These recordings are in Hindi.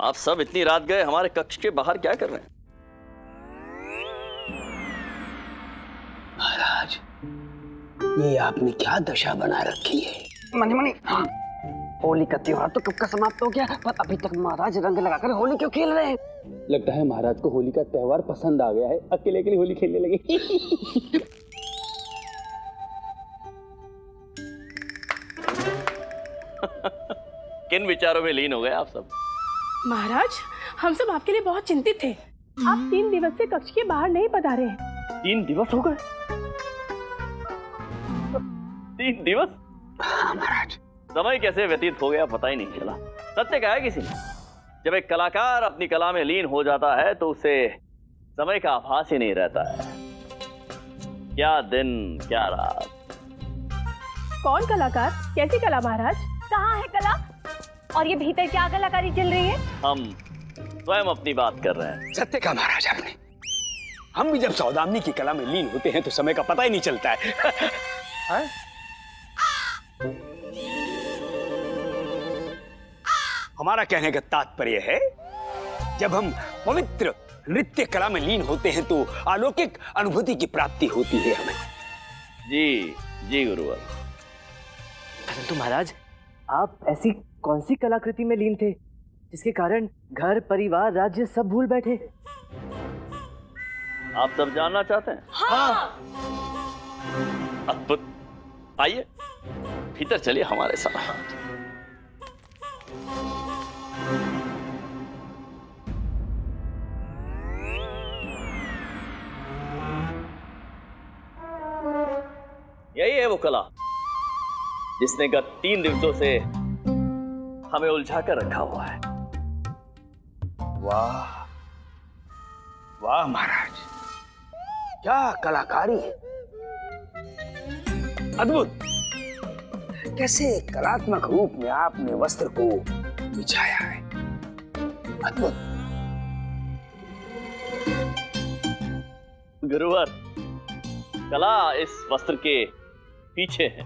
आप सब इतनी रात गए हमारे कक्ष के बाहर क्या कर रहे हैं? महाराज, ये आपने क्या दशा बना रखी है? मनी मनी, हाँ, होली का त्योहार तो कब का समाप्त हो गया, पर अभी तक महाराज रंग लगाकर होली क्यों खेल रहे हैं? लगता है महाराज को होली का त्योहार पसंद आ गया है, अकेले अकेले होली खेलने लगे। किन विचारों में लीन हो गए आप सब? महाराज, हम सब आपके लिए बहुत चिंतित थे। आप 3 दिवस से कक्ष के बाहर नहीं पधारे हैं। 3 दिवस हो गए? 3 दिवस? हाँ महाराज। समय कैसे व्यतीत हो गया पता ही नहीं चला। सत्य कहा है किसी ने, जब एक कलाकार अपनी कला में लीन हो जाता है तो उसे समय का आभास ही नहीं रहता है। क्या दिन क्या रात। कौन कलाकार? कैसी कला महाराज? कहाँ है कला? और ये भीतर क्या कलाकारी चल रही है? हम स्वयं अपनी बात कर रहे हैं। सत्य कहा महाराज आपने। हम भी जब सौदामिनी की कला में लीन होते हैं तो समय का पता ही नहीं चलता है। हाँ? हमारा कहने का तात्पर्य है, जब हम पवित्र नृत्य कला में लीन होते हैं तो अलौकिक अनुभूति की प्राप्ति होती है हमें। जी जी गुरुवर। परंतु महाराज, आप ऐसी कौन सी कलाकृति में लीन थे जिसके कारण घर परिवार राज्य सब भूल बैठे? आप सब जानना चाहते हैं? हाँ। अद्भुत। आइए भीतर चलिए हमारे साथ। यही है वो कला जिसने गत 3 दिवसों से हमें उलझा कर रखा हुआ है। वाह वाह महाराज, क्या कलाकारी है। अद्भुत। कैसे कलात्मक रूप में आपने वस्त्र को बिछाया है। अद्भुत। गुरुवर, कला इस वस्त्र के पीछे है।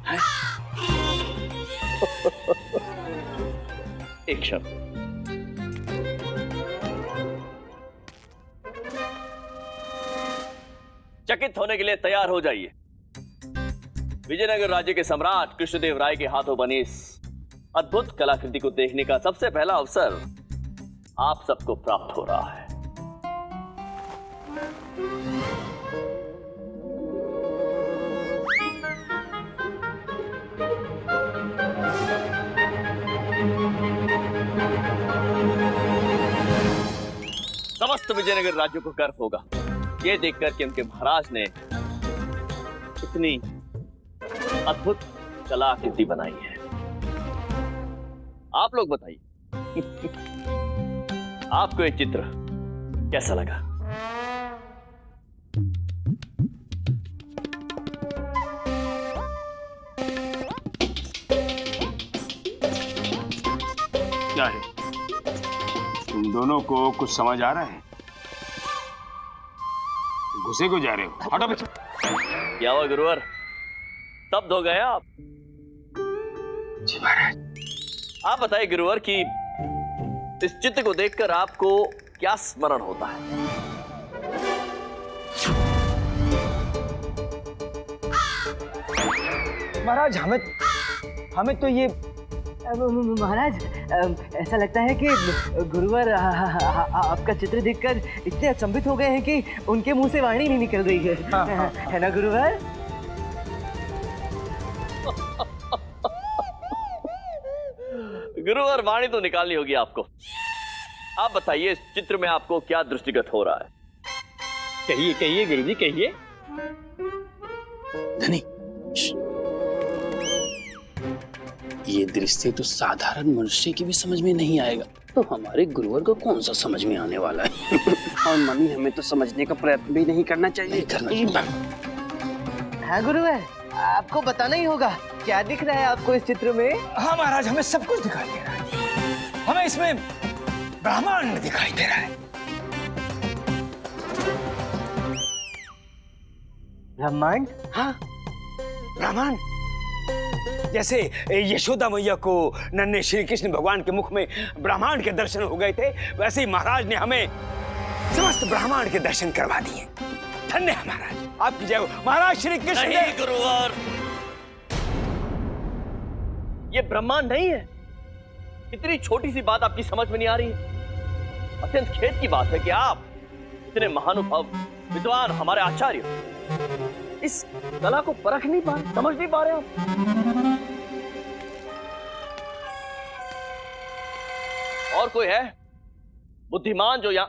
एक क्षण। चकित होने के लिए तैयार हो जाइए। विजयनगर राज्य के सम्राट कृष्णदेव राय के हाथों बनी इस अद्भुत कलाकृति को देखने का सबसे पहला अवसर आप सबको प्राप्त हो रहा है। समस्त विजयनगर राज्य को गर्व होगा ये देखकर कि उनके महाराज ने इतनी अद्भुत कलाकृति बनाई है। आप लोग बताइए, आपको ये चित्र कैसा लगा? क्या है? तुम दोनों को कुछ समझ आ रहा है? घुसे को जा रहे हो? हटो पीछे। क्या हुआ गुरुवर, स्तब्ध हो गए आप? जी महाराज। आप बताइए गुरुवर कि इस चित्र को देखकर आपको क्या स्मरण होता है? महाराज, हमें तो ये महाराज, ऐसा लगता है कि गुरुवर आपका चित्र देखकर इतने अचंभित हो गए हैं कि उनके मुंह से वाणी नहीं निकल रही है। है ना गुरुवर? गुरुवर, वाणी तो निकालनी होगी आपको। आप बताइए, इस चित्र में आपको क्या दृष्टिगत हो रहा है? कहिए कहिए गुरुजी, कहिए। धनी, ये दृश्य तो साधारण मनुष्य की भी समझ में नहीं आएगा, तो हमारे गुरुवर को कौन सा समझ में आने वाला है। और मम्मी, हमें तो समझने का प्रयत्न भी नहीं करना चाहिए। नहीं करना चाहिए। हाँ गुरुवर, आपको बताना ही होगा क्या दिख रहा है आपको इस चित्र में। हाँ महाराज, हमें सब कुछ दिखाई दे रहा है। हमें इसमें ब्रह्मांड दिखाई दे रहा है। ब्रह्मांड? हाँ, ब्रह्मांड। जैसे यशोदा मैया को नन्हे श्री कृष्ण भगवान के मुख में ब्रह्मांड के दर्शन हो गए थे, वैसे ही महाराज ने हमें समस्त ब्रह्मांड के दर्शन करवा दिए। धन्य है महाराज, आपकी जय हो। महाराज श्री कृष्ण नहीं गुरुवर, ये ब्रह्मांड नहीं है। इतनी छोटी सी बात आपकी समझ में नहीं आ रही है। अत्यंत खेद की बात है कि आप इतने महानुभाव विद्वान हमारे आचार्य इस कला को परख नहीं पा रहे, समझ नहीं पा रहे आप। और कोई है बुद्धिमान जो यहां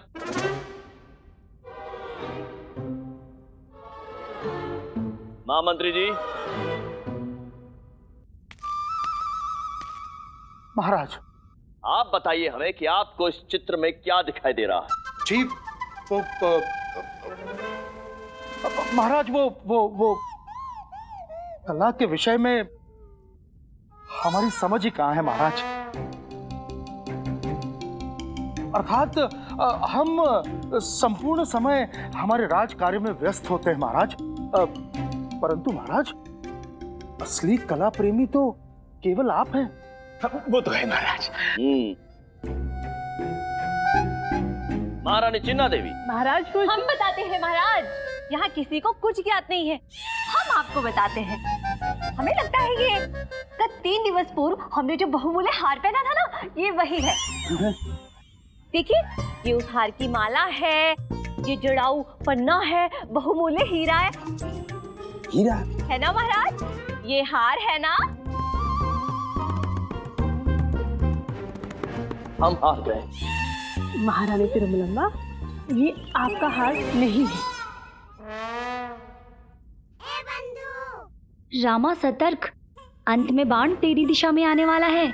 महामंत्री जी? महाराज, आप बताइए हमें कि आपको इस चित्र में क्या दिखाई दे रहा है? जी वो महाराज वो कला के विषय में हमारी समझ ही कहाँ है महाराज। अर्थात हम संपूर्ण समय हमारे राज कार्य में व्यस्त होते हैं महाराज, परंतु महाराज असली कला प्रेमी तो केवल आप हैं। वो तो है महाराज। महारानी चिन्ना देवी। महाराज वो हम बताते हैं महाराज, यहाँ किसी को कुछ ज्ञात नहीं है, हम आपको बताते हैं। हमें लगता है ये कल 3 दिवस पूर्व हमने जो बहुमूल्य हार पहना था ना, ये वही है। देखिए, ये उस हार की माला है, ये जड़ाऊ पन्ना है, बहुमूल्य हीरा है। हीरा है ना महाराज? ये हार है ना? हम हार गए। महारानी तिरुमलम्बा, ये आपका हार नहीं है। रामा सतर्क, अंत में बाण तेरी दिशा में आने वाला है।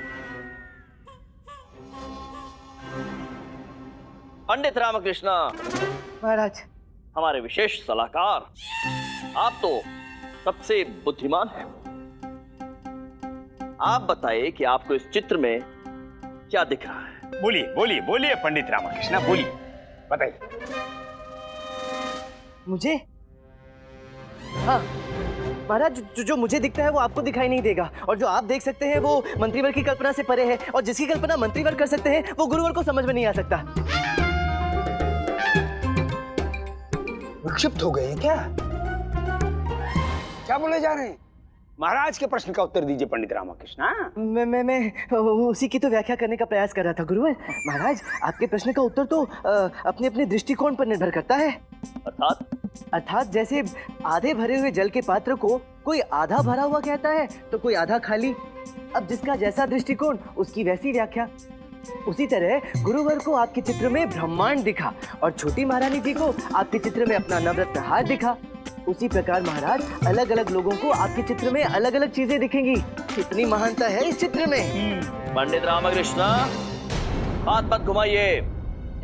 पंडित रामकृष्ण महाराज, हमारे विशेष सलाहकार, आप तो सबसे बुद्धिमान हैं। आप बताइए कि आपको इस चित्र में क्या दिख रहा है? बोलिए बोलिए बोलिए पंडित रामकृष्ण, बोलिए, बताइए। मुझे? हाँ महाराज, जो मुझे दिखता है वो आपको दिखाई नहीं देगा, और जो आप देख सकते हैं वो मंत्रीवर की कल्पना से परे है, और जिसकी कल्पना मंत्रीवर कर सकते हैं वो गुरुवर को समझ में नहीं आ सकता। विक्षिप्त हो गए क्या? क्या बोले जा रहे हैं? महाराज के प्रश्न का उत्तर दीजिए पंडित रामकृष्ण। मैं उसी की तो व्याख्या करने का प्रयास कर रहा था गुरुवर। महाराज, आपके प्रश्न का उत्तर तो अपने अपने दृष्टिकोण पर निर्भर करता है। अर्थात जैसे आधे भरे हुए जल के पात्र को कोई आधा भरा हुआ कहता है तो कोई आधा खाली। अब जिसका जैसा दृष्टिकोण उसकी वैसी व्याख्या। उसी तरह गुरुवर को आपके चित्र में ब्रह्मांड दिखा और छोटी महारानी जी को आपके चित्र में अपना नवरत्न हार दिखा। उसी प्रकार महाराज, अलग अलग लोगों को आपके चित्र में अलग अलग चीजें दिखेंगी। कितनी महानता है इस चित्र में। पंडित रामकृष्ण, बात मत घुमाइए,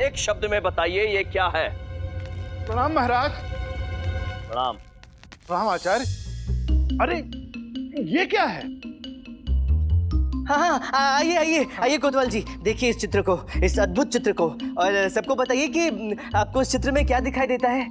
एक शब्द में बताइए ये क्या है? प्रणाम महाराज। प्रणाम। प्रणाम आचार्य। अरे ये क्या है? हाँ, आइए आइए आइए कोतवाल जी, देखिए इस चित्र को, इस अद्भुत चित्र को, और सबको बताइए कि आपको इस चित्र में क्या दिखाई देता है।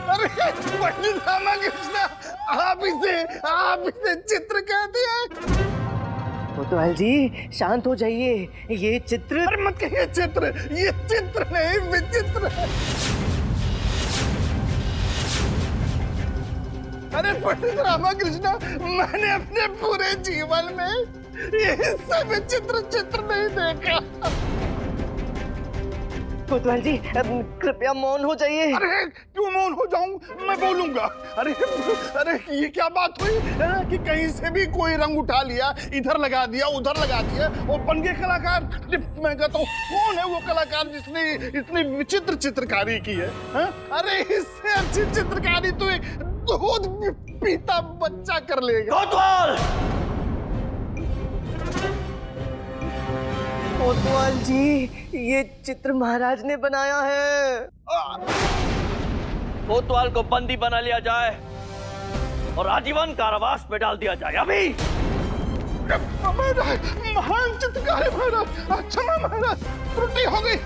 अरे पंडित रामकृष्ण, आप इसे चित्र कहते हैं? कोतवाल जी शांत हो जाइए, ये चित्र। अरे मत कहिए चित्र, ये चित्र नहीं विचित्र है। अरे पंडित रामकृष्ण, मैंने अपने पूरे जीवन में ये सब चित्र नहीं देखा। कोतवाल जी कृपया मौन हो जाइए। अरे क्यों मौन हो जाऊं? मैं बोलूंगा। अरे ये क्या बात हुई कि कहीं से भी कोई रंग उठा लिया, इधर लगा दिया उधर लगा दिया और बन गए कलाकार। मैं कहता हूँ कौन है वो कलाकार जिसने इतनी विचित्र चित्रकारी की है? अरे इससे अच्छी चित्रकारी तो एक दूध पीता बच्चा कर लेगा। कोतवाल जी, ये चित्र महाराज ने बनाया है। कोतवाल को बंदी बना लिया जाए और आजीवन कारावास में डाल दिया जाए अभी। महान चित्रकार है महाराज। क्षमा महाराज, त्रुटि हो गई।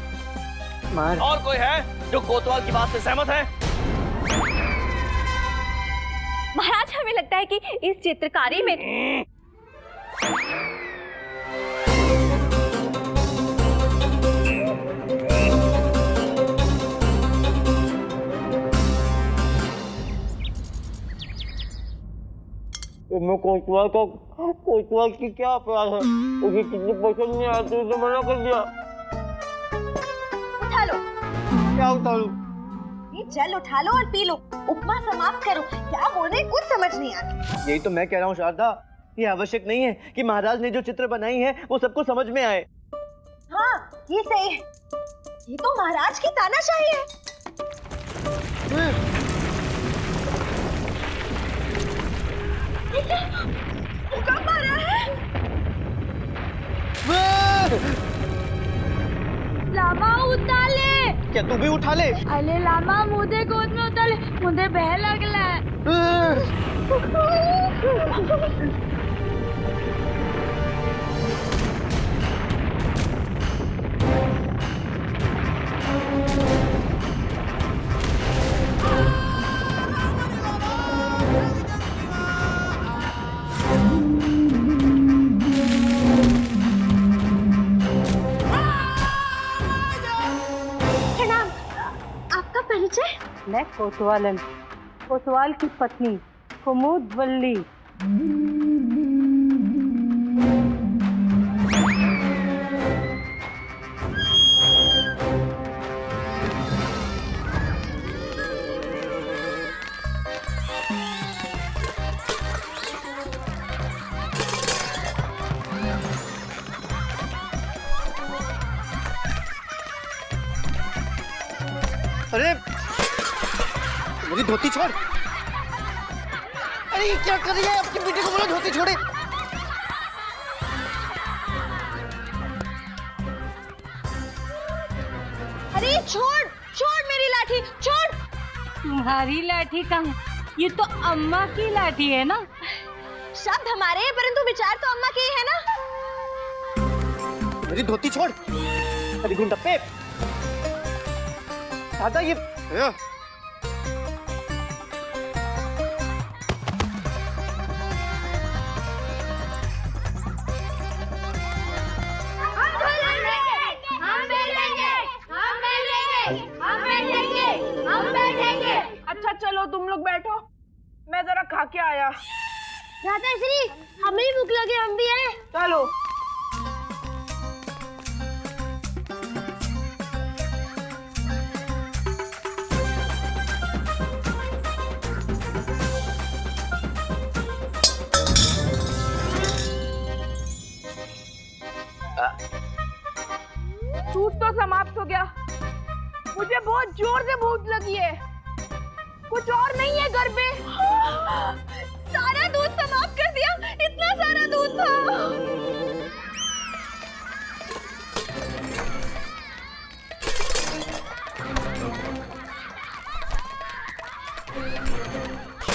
और कोई है जो कोतवाल की बात से सहमत है? महाराज हमें लगता है कि इस चित्रकारी में मैं कोतवाल की क्या अपराध है? मुझे कितनी पसंद नहीं आती, उसे मना कर दिया। उठा लो। क्या उतारू? ये जल उठा लो और पी लो, उपमा समाप्त करो। क्या बोल रहे कुछ समझ नहीं आती। यही तो मैं कह रहा हूँ शारदा, ये आवश्यक नहीं है कि महाराज ने जो चित्र बनाई है वो सबको समझ में आए। हाँ ये सही है, ये तो महाराज की तानाशाही है। भूकंप आ रहा है। लामा उताले। क्या तू भी उठा ले? अरे लामा मुझे गोद में उताले, मुझे बह लगला है। मैं कोतवाल की पत्नी कुमुद वल्ली। अरे मेरी धोती छोड़। अरे ये क्या कर रही है? आपकी बेटी को बोलो धोती छोड़े। अरे छोड़ छोड़ मेरी लाठी, छोड़। तुम्हारी लाठी कहाँ? ये तो अम्मा की लाठी है ना। शब्द हमारे हैं परंतु विचार तो अम्मा के ही है ना। मेरी धोती छोड़। अरे गुंडप्पे, दादा ये अच्छा चलो तुम लोग बैठो, मैं जरा खा के आया। राधा श्री, हमें भी भूख लगे, हम भी आए। चलो। सूट तो समाप्त हो गया, मुझे बहुत जोर से भूख लगी है। कुछ और नहीं है घर पे? सारा दूध समाप्त कर दिया, इतना सारा दूध था।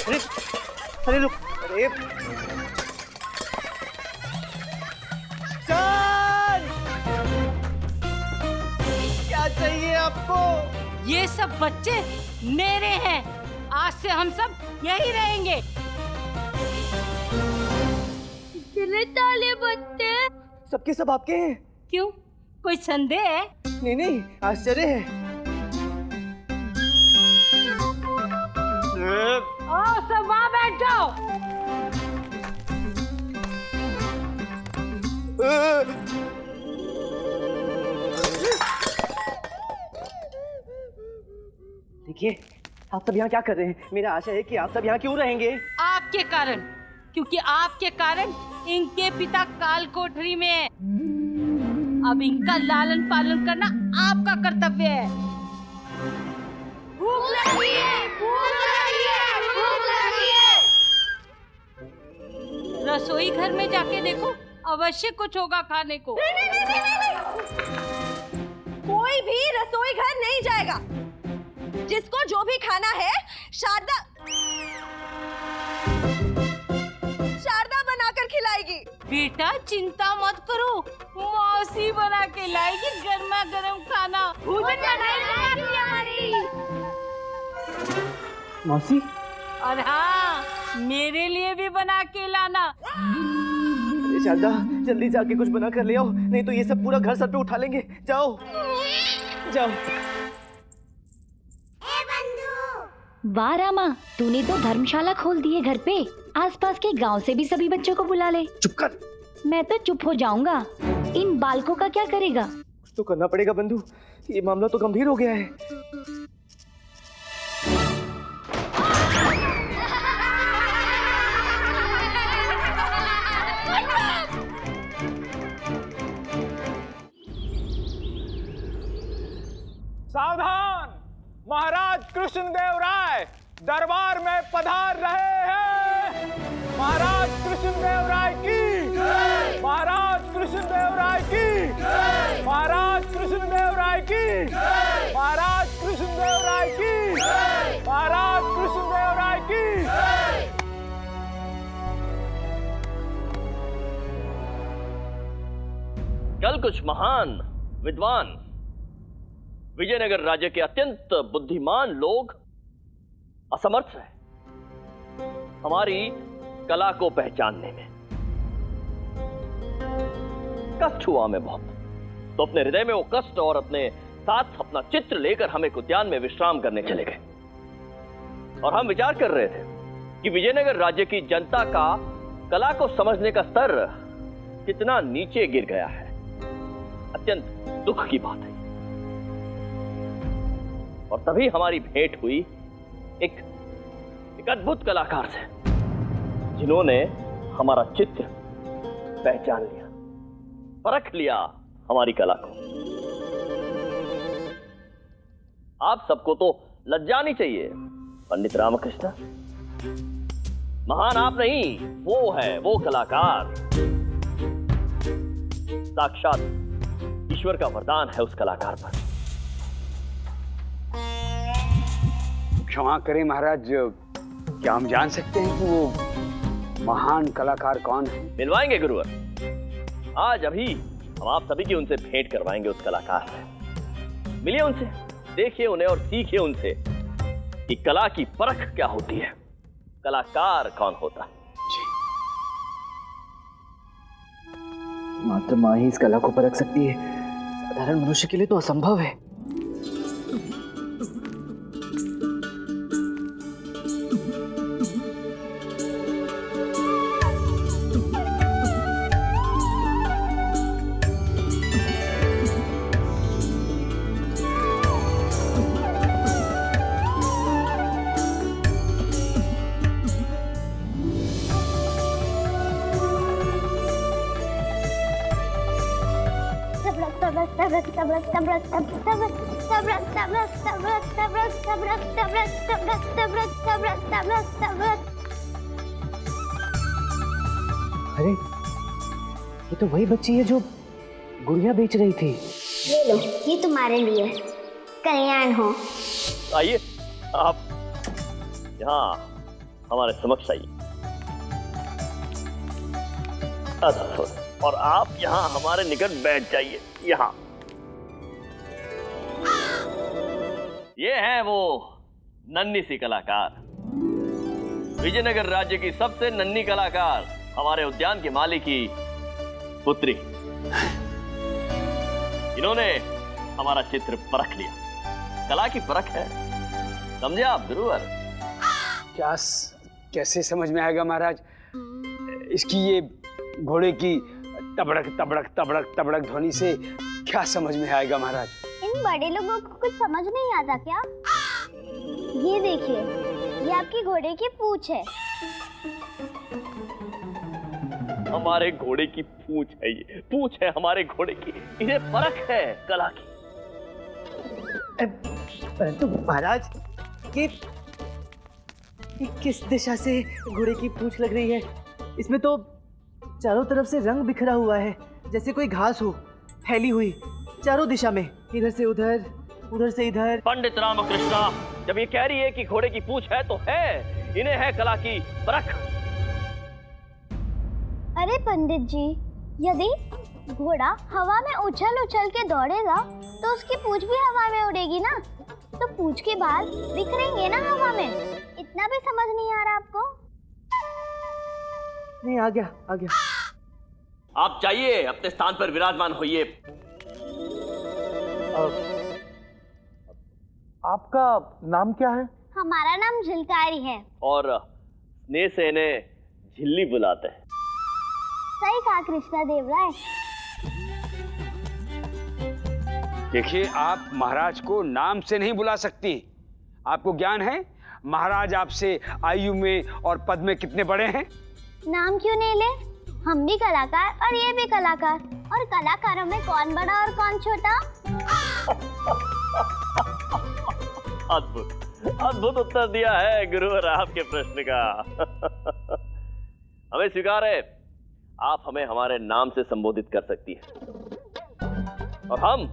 अरे अरे रुक, अरे क्या चाहिए आपको? ये सब बच्चे मेरे हैं, आज से हम सब यही रहेंगे। दिले ताले बच्चे सबके सब आपके हैं? क्यों, कोई संदेह है? नहीं नहीं, आश्चर्य है। आओ सब वहाँ बैठ जाओ। देखिए, आप सब यहाँ क्या कर रहे हैं? मेरा आशा है कि आप सब यहाँ क्यों रहेंगे? आपके कारण, क्योंकि आपके कारण इनके पिता काल कोठरी में है। अब इनका लालन पालन करना आपका कर्तव्य है। भूख लगी है, भूख लगी है, भूख लगी है। रसोई घर में जाके देखो, अवश्य कुछ होगा खाने को। नहीं। कोई भी रसोई घर नहीं जाएगा। जिसको जो भी खाना है शारदा बनाकर खिलाएगी। बेटा चिंता मत करो, मौसी बना के लाएगी गर्मा गर्म खाना। मौसी? और हाँ, मेरे लिए भी बना के लाना। अरे शारदा, जल्दी जाके कुछ बना कर ले आओ, नहीं तो ये सब पूरा घर सर पे उठा लेंगे। जाओ जाओ। वाह रामा, तूने तो धर्मशाला खोल दी है घर पे। आसपास के गांव से भी सभी बच्चों को बुला ले। चुप कर। मैं तो चुप हो जाऊंगा। इन बालकों का क्या करेगा? कुछ तो करना पड़ेगा बंधु, ये मामला तो गंभीर हो गया है। सावधान, महाराज कृष्णदेव राय दरबार में पधार रहे हैं। महाराज कृष्णदेव राय की, महाराज कृष्णदेव राय की, महाराज कृष्णदेव राय की, महाराज कृष्णदेव राय की, महाराज कृष्णदेव राय की। कल कुछ महान विद्वान विजयनगर राज्य के अत्यंत बुद्धिमान लोग असमर्थ रहे हमारी कला को पहचानने में। कष्ट हुआ हमें बहुत, तो अपने हृदय में वो कष्ट और अपने साथ अपना चित्र लेकर हम एक उद्यान में विश्राम करने चले गए। और हम विचार कर रहे थे कि विजयनगर राज्य की जनता का कला को समझने का स्तर कितना नीचे गिर गया है। अत्यंत दुख की बात है। और तभी हमारी भेंट हुई एक अद्भुत कलाकार से, जिन्होंने हमारा चित्र पहचान लिया, परख लिया हमारी कला को। आप सबको तो लज्जा नहीं चाहिए। पंडित रामकृष्ण, महान आप नहीं, वो है वो कलाकार। साक्षात ईश्वर का वरदान है उस कलाकार पर। क्षमा करें महाराज, क्या हम जान सकते हैं कि वो महान कलाकार कौन है? मिलवाएंगे गुरुवर। आज अभी हम आप सभी की उनसे भेंट करवाएंगे उस कलाकार से। मिलिए उनसे, देखिए उन्हें और सीखिए उनसे कि कला की परख क्या होती है, कलाकार कौन होता है। मात्र माँ ही इस कला को परख सकती है, साधारण मनुष्य के लिए तो असंभव है। अरे, ये तो वही बच्ची है जो गुड़िया बेच रही थी। ले लो, ये तुम्हारे लिए। कल्याण हो। आइए, आप यहाँ हमारे समक्ष आइए। और आप यहाँ हमारे निकट बैठ जाइए। यहाँ ये है वो नन्ही सी कलाकार, विजयनगर राज्य की सबसे नन्ही कलाकार, हमारे उद्यान के माली की पुत्री। इन्होंने हमारा चित्र परख लिया। कला की परख है, समझे आप गुरुवर? कैसे समझ में आएगा महाराज? इसकी ये घोड़े की तबड़क तबड़क तबड़क तबड़क ध्वनि से क्या समझ में आएगा महाराज? इन बड़े लोगों को कुछ समझ नहीं आता क्या? ये देखिए, ये आपकी घोड़े की पूंछ है। हमारे घोड़े की पूंछ है, ये पूंछ है हमारे घोड़े की। इन्हें परख है कला की। परंतु महाराज, ये किस दिशा से घोड़े की पूंछ लग रही है? इसमें तो चारों तरफ से रंग बिखरा हुआ है, जैसे कोई घास हो फैली हुई चारों दिशा में, इधर से उधर, उधर से इधर। पंडित रामकृष्ण, जब ये कह रही है कि घोड़े की पूंछ है तो है, इन्हें है कला की परख। अरे पंडित जी, यदि घोड़ा हवा में उछल उछल के दौड़ेगा तो उसकी पूंछ भी हवा में उड़ेगी ना, तो पूंछ के बाल बिखरेंगे ना हवा में। इतना भी समझ नहीं आ रहा आपको? नहीं, आ गया आ गया। आप जाइए, अपने स्थान पर विराजमान होइए। आपका नाम क्या है? हमारा नाम झिलकारी है। और स्नेह से इन्हें झिल्ली बुलाते हैं। सही कहा कृष्णा देव राय। देखिए, आप महाराज को नाम से नहीं बुला सकती। आपको ज्ञान है महाराज आपसे आयु में और पद में कितने बड़े हैं? नाम क्यों नहीं ले? हम भी कलाकार और ये भी कलाकार, और कलाकारों में कौन बड़ा और कौन छोटा? अद्भुत अद्भुत उत्तर दिया है गुरुवर आपके प्रश्न का। हमें स्वीकार है, आप हमें हमारे नाम से संबोधित कर सकती हैं, और हम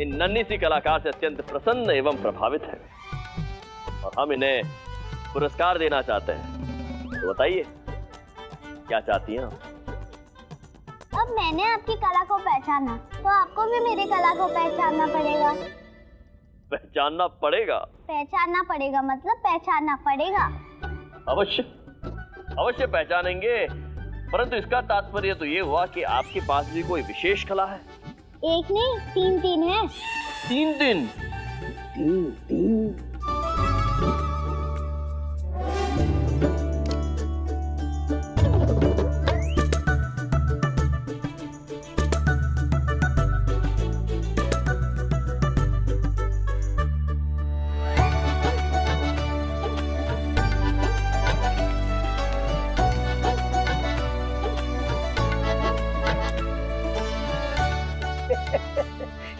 इन नन्ही सी कलाकार से अत्यंत प्रसन्न एवं प्रभावित हैं, और हम इन्हें पुरस्कार देना चाहते हैं। तो बताइए, क्या चाहती हैं? अब मैंने आपकी कला को पहचाना, तो आपको भी मेरी कला को पहचानना पड़ेगा। पहचानना पड़ेगा? पहचानना पड़ेगा मतलब पहचानना पड़ेगा। अवश्य अवश्य पहचानेंगे, परंतु इसका तात्पर्य तो ये हुआ कि आपके पास भी कोई विशेष कला है। एक नहीं, तीन है। तीन दिन? तीन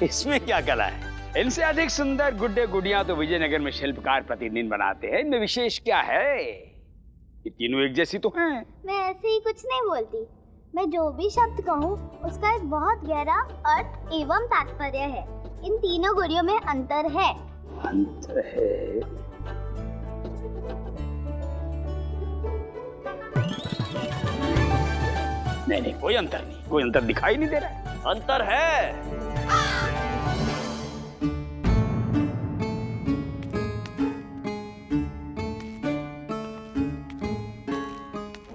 इसमें क्या कला है? इनसे अधिक सुंदर गुड्डे गुड़ियां तो विजयनगर में शिल्पकार प्रतिदिन बनाते हैं। इनमें विशेष क्या है? ये तीनों एक जैसी तो हैं। मैं ऐसे ही कुछ नहीं बोलती। मैं जो भी शब्द कहूँ उसका एक बहुत गहरा अर्थ एवं तात्पर्य है। इन तीनों गुड़ियों में अंतर है। अंतर है? नहीं, कोई अंतर नहीं, कोई अंतर दिखाई नहीं दे रहा है। अंतर है।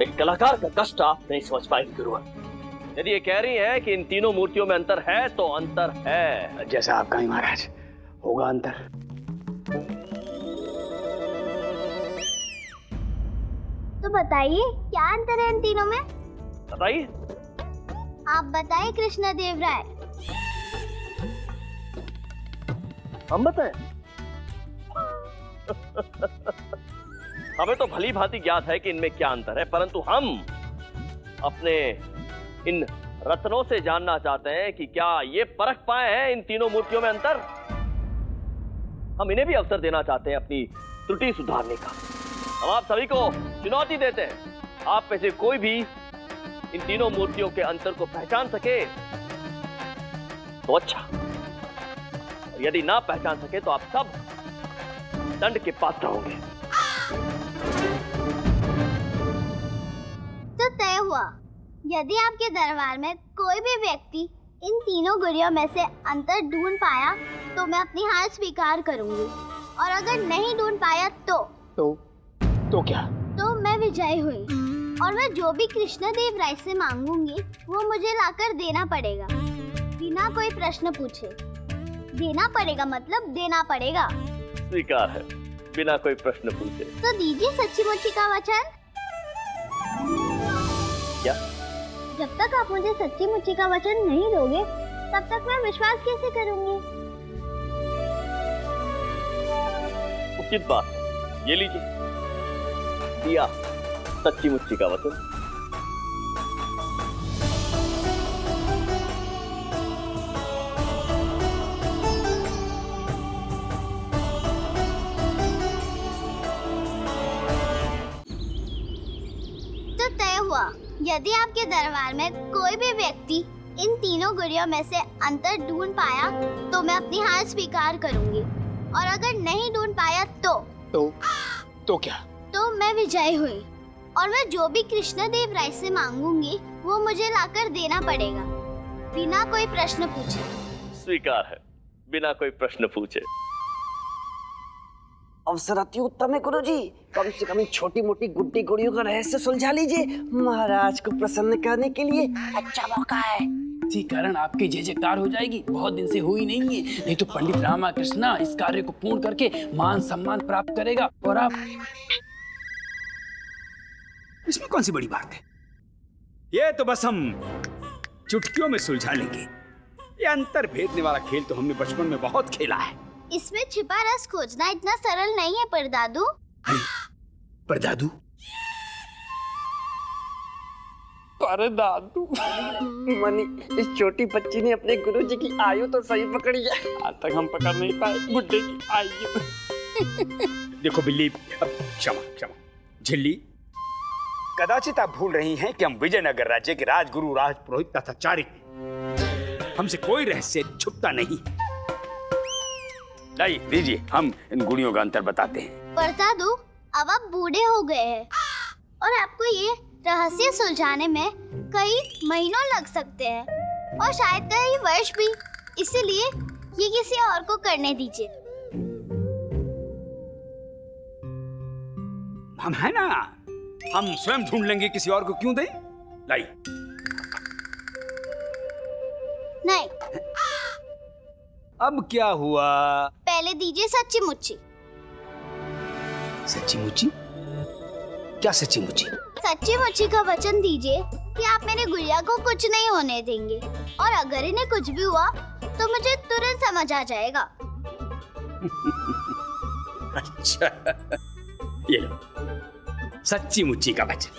एक कलाकार का कष्ट आप नहीं समझ पाएंगे गुरुवर। यदि ये कह रही है कि इन तीनों मूर्तियों में अंतर है, तो अंतर है। जैसा आप कहें महाराज, होगा अंतर। तो बताइए, क्या अंतर है इन तीनों में? बताइए। आप बताइए कृष्णा देव राय। हम बताएं? हमें तो भली भांति ज्ञात है कि इनमें क्या अंतर है, परंतु हम अपने इन रत्नों से जानना चाहते हैं कि क्या ये परख पाए हैं इन तीनों मूर्तियों में अंतर। हम इन्हें भी अवसर देना चाहते हैं अपनी त्रुटि सुधारने का। हम आप सभी को चुनौती देते हैं, आप में से कोई भी इन तीनों मूर्तियों के अंतर को पहचान सके तो अच्छा, और यदि ना पहचान सके तो आप सब दंड के पात्र होंगे। तो तय हुआ, यदि आपके दरबार में कोई भी व्यक्ति इन तीनों गुड़ियों में से अंतर ढूंढ पाया तो मैं अपनी हार स्वीकार करूंगी, और अगर नहीं ढूंढ पाया तो क्या? तो मैं विजयी हुई, और मैं जो भी कृष्णा देव राय से मांगूंगी वो मुझे लाकर देना पड़ेगा, बिना कोई प्रश्न पूछे। देना पड़ेगा मतलब देना पड़ेगा। स्वीकार है, बिना कोई प्रश्न पूछे। तो दीजिए सच्ची मुच्ची का वचन। क्या? जब तक आप मुझे सच्ची मुच्ची का वचन नहीं दोगे, तब तक मैं विश्वास कैसे करूंगी? उचित बात है, ये लीजिए, दिया सच्ची मुच्ची का वचन। तो तय हुआ, यदि आपके दरबार में कोई भी व्यक्ति इन तीनों गुड़ियों में से अंतर ढूंढ पाया तो मैं अपनी हार स्वीकार करूंगी, और अगर नहीं ढूंढ पाया तो क्या? तो मैं विजयी हुई, और मैं जो भी कृष्णदेव राय से मांगूंगी वो मुझे लाकर देना पड़ेगा, बिना कोई प्रश्न पूछे। स्वीकार है, बिना कोई प्रश्न पूछे। अवसर अति उत्तम है गुरुजी, कम से कम छोटी मोटी गुड्डी गुड़ियों का रहस्य सुलझा लीजिए। महाराज को प्रसन्न करने के लिए अच्छा मौका है। इसी कारण आपकी जय जयकार हो जाएगी। बहुत दिन से हुई नहीं है, नहीं तो पंडित रामाकृष्ण इस कार्य को पूर्ण करके मान सम्मान प्राप्त करेगा। और आप इसमें कौन सी बड़ी बात है? ये तो बस हम चुटकियों में सुलझा लेंगे। ये अंतर भेदने वाला खेल तो हमने बचपन में बहुत खेला है। इसमें छिपा रस खोजना इतना सरल नहीं है परदादू। परदादू? परदादू मनी, इस छोटी बच्ची ने अपने गुरुजी की आयु तो सही पकड़ी है। आज तक हम पकड़ नहीं पाए बुड्ढे की आयु। देखो बिल्ली, क्षमा झिल्ली, कदाचित आप भूल रही हैं कि हम विजयनगर राज्य के राजगुरु, राजपुरोहित तथा चारित्र, हमसे कोई रहस्य छुपता नहीं। लाइए दीजिए, हम इन गुणियों का अंतर बताते हैं। परदादू, अब आप बूढ़े हो गए हैं और आपको ये रहस्य सुलझाने में कई महीनों लग सकते हैं और शायद कई वर्ष भी, इसीलिए ये किसी और को करने दीजिए। हम है ना, हम स्वयं ढूंढ लेंगे, किसी और को क्यों दें? लाई। नहीं। अब क्या हुआ? पहले दीजिए सच्ची मुच्ची। सच्ची मुच्ची? क्या सच्ची मुच्ची? सच्ची मुच्ची का वचन दीजिए कि आप मेरे गुड़िया को कुछ नहीं होने देंगे, और अगर इन्हें कुछ भी हुआ तो मुझे तुरंत समझ आ जाएगा। अच्छा, ये लो सच्ची मुच्ची का वचन।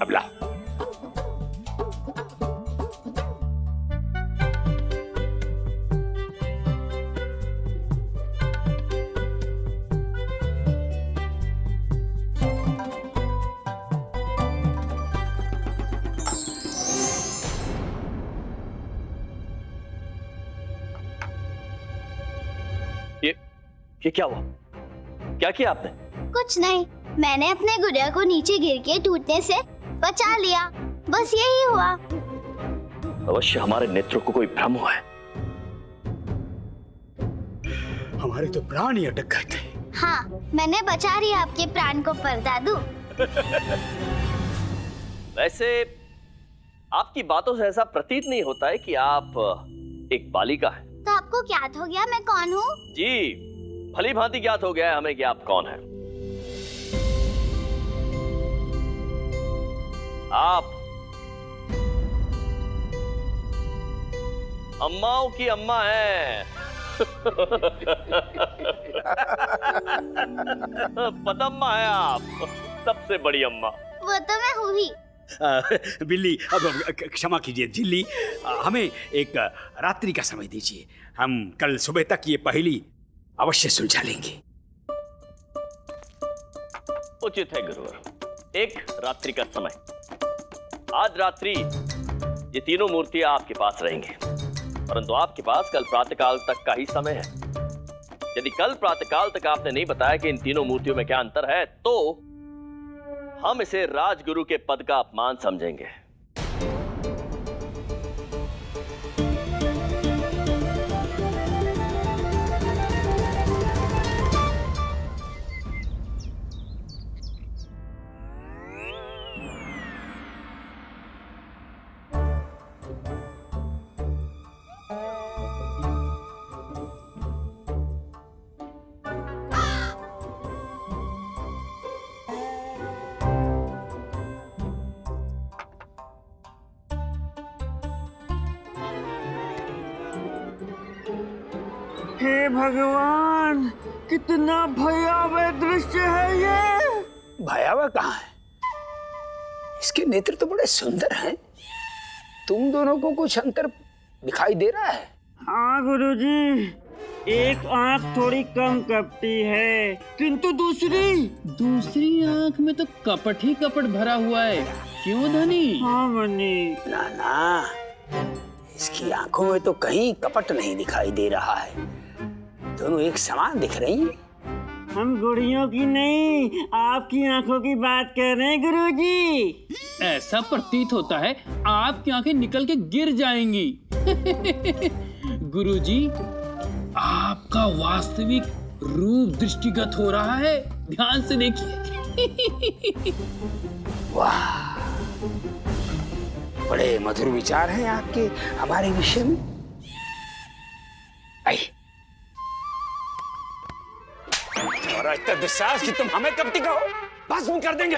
अब लाओ। ये क्या हुआ? क्या किया आपने? कुछ नहीं, मैंने अपने गुड़िया को नीचे गिर के टूटने से बचा लिया, बस यही हुआ। अवश्य हमारे नेत्रों को कोई भ्रम हुआ है। हमारे तो प्राण ही अटक गए थे। हाँ, मैंने बचा लिया आपके प्राण को परदादू। वैसे आपकी बातों से ऐसा प्रतीत नहीं होता है कि आप एक बालिका हैं। तो आपको ज्ञात हो गया मैं कौन हूँ? जी, भली भांति ज्ञात हो गया है हमें कि आप कौन हैं। आप अम्माओं की अम्मा हैं। पदम्मा है आप, सबसे बड़ी अम्मा। वो तो मैं हूँ ही। बिल्ली, अब क्षमा कीजिए झिल्ली, हमें एक रात्रि का समय दीजिए। हम कल सुबह तक ये पहेली अवश्य सुलझा लेंगे। उचित है गुरुवर, एक रात्रि का समय। आज रात्रि ये तीनों मूर्तियां आपके पास रहेंगी, परंतु आपके पास कल प्रातःकाल तक का ही समय है। यदि कल प्रातःकाल तक आपने नहीं बताया कि इन तीनों मूर्तियों में क्या अंतर है, तो हम इसे राजगुरु के पद का अपमान समझेंगे। हे भगवान, कितना भयावह दृश्य है ये। भयावह कहाँ है? इसके नेत्र तो बड़े सुंदर हैं। तुम दोनों को कुछ अंतर दिखाई दे रहा है? हाँ गुरुजी, एक आंख थोड़ी कम कपटी है, किंतु दूसरी आंख में तो कपट ही कपट भरा हुआ है। क्यों धनी? हाँ बनी। ना, इसकी आंखों में तो कहीं कपट नहीं दिखाई दे रहा है। दोनों एक समान दिख रही हैं। हम गुड़ियों की नहीं आपकी आंखों की बात कर रहे हैं गुरुजी। ऐसा प्रतीत होता है आपकी आंखें निकल के गिर जाएंगी। गुरुजी, आपका वास्तविक रूप दृष्टिगत हो रहा है, ध्यान से देखिए। वाह, बड़े मधुर विचार हैं आपके हमारे विषय में। आइए, और इतना दुस्साहस कि तुम हमें कब टिकाओ, भस्म कर देंगे।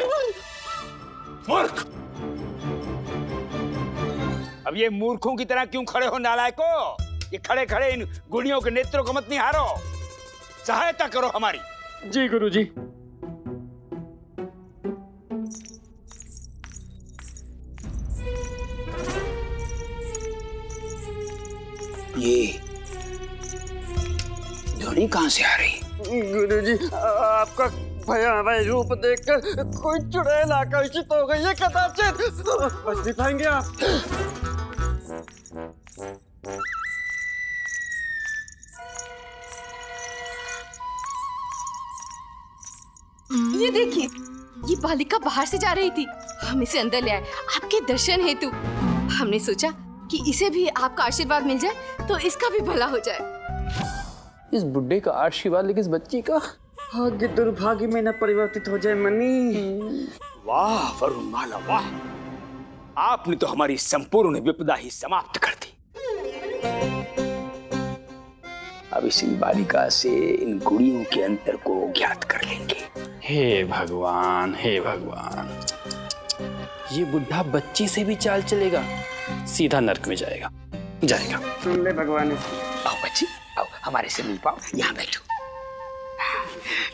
मूर्ख! अब ये मूर्खों की तरह क्यों खड़े हो नालायको? ये खड़े खड़े इन गुड़ियों के नेत्रों को मत निहारो, सहायता करो हमारी। जी गुरुजी। ये ध्वनि कहां से आ रही? गुरुजी, आपका भयावह रूप देखकर कोई चुड़ैल आकर्षित हो गई है कदाचित। बच नहीं पाएंगे आप। ये देखिए, ये बालिका बाहर से जा रही थी। हम इसे अंदर ले आए आपके दर्शन हेतु। हमने सोचा कि इसे भी आपका आशीर्वाद मिल जाए तो इसका भी भला हो जाए। इस बुड्ढे का आशीर्वाद लेकिन इस बच्ची का भाग्य दुर्भाग्य में न परिवर्तित हो जाए मनी। वाह वरुणमाला, वाह! आपने तो हमारी संपूर्ण विपदा ही समाप्त कर दी। अब इसी बालिका से इन गुड़ियों के अंतर को ज्ञात कर लेंगे। हे भगवान, हे भगवान, ये बुढ़ा बच्ची से भी चाल चलेगा, सीधा नरक में जाएगा। सुन ले भगवान। आओ बच्ची, आओ हमारे से मिल पाओ, यहाँ बैठो।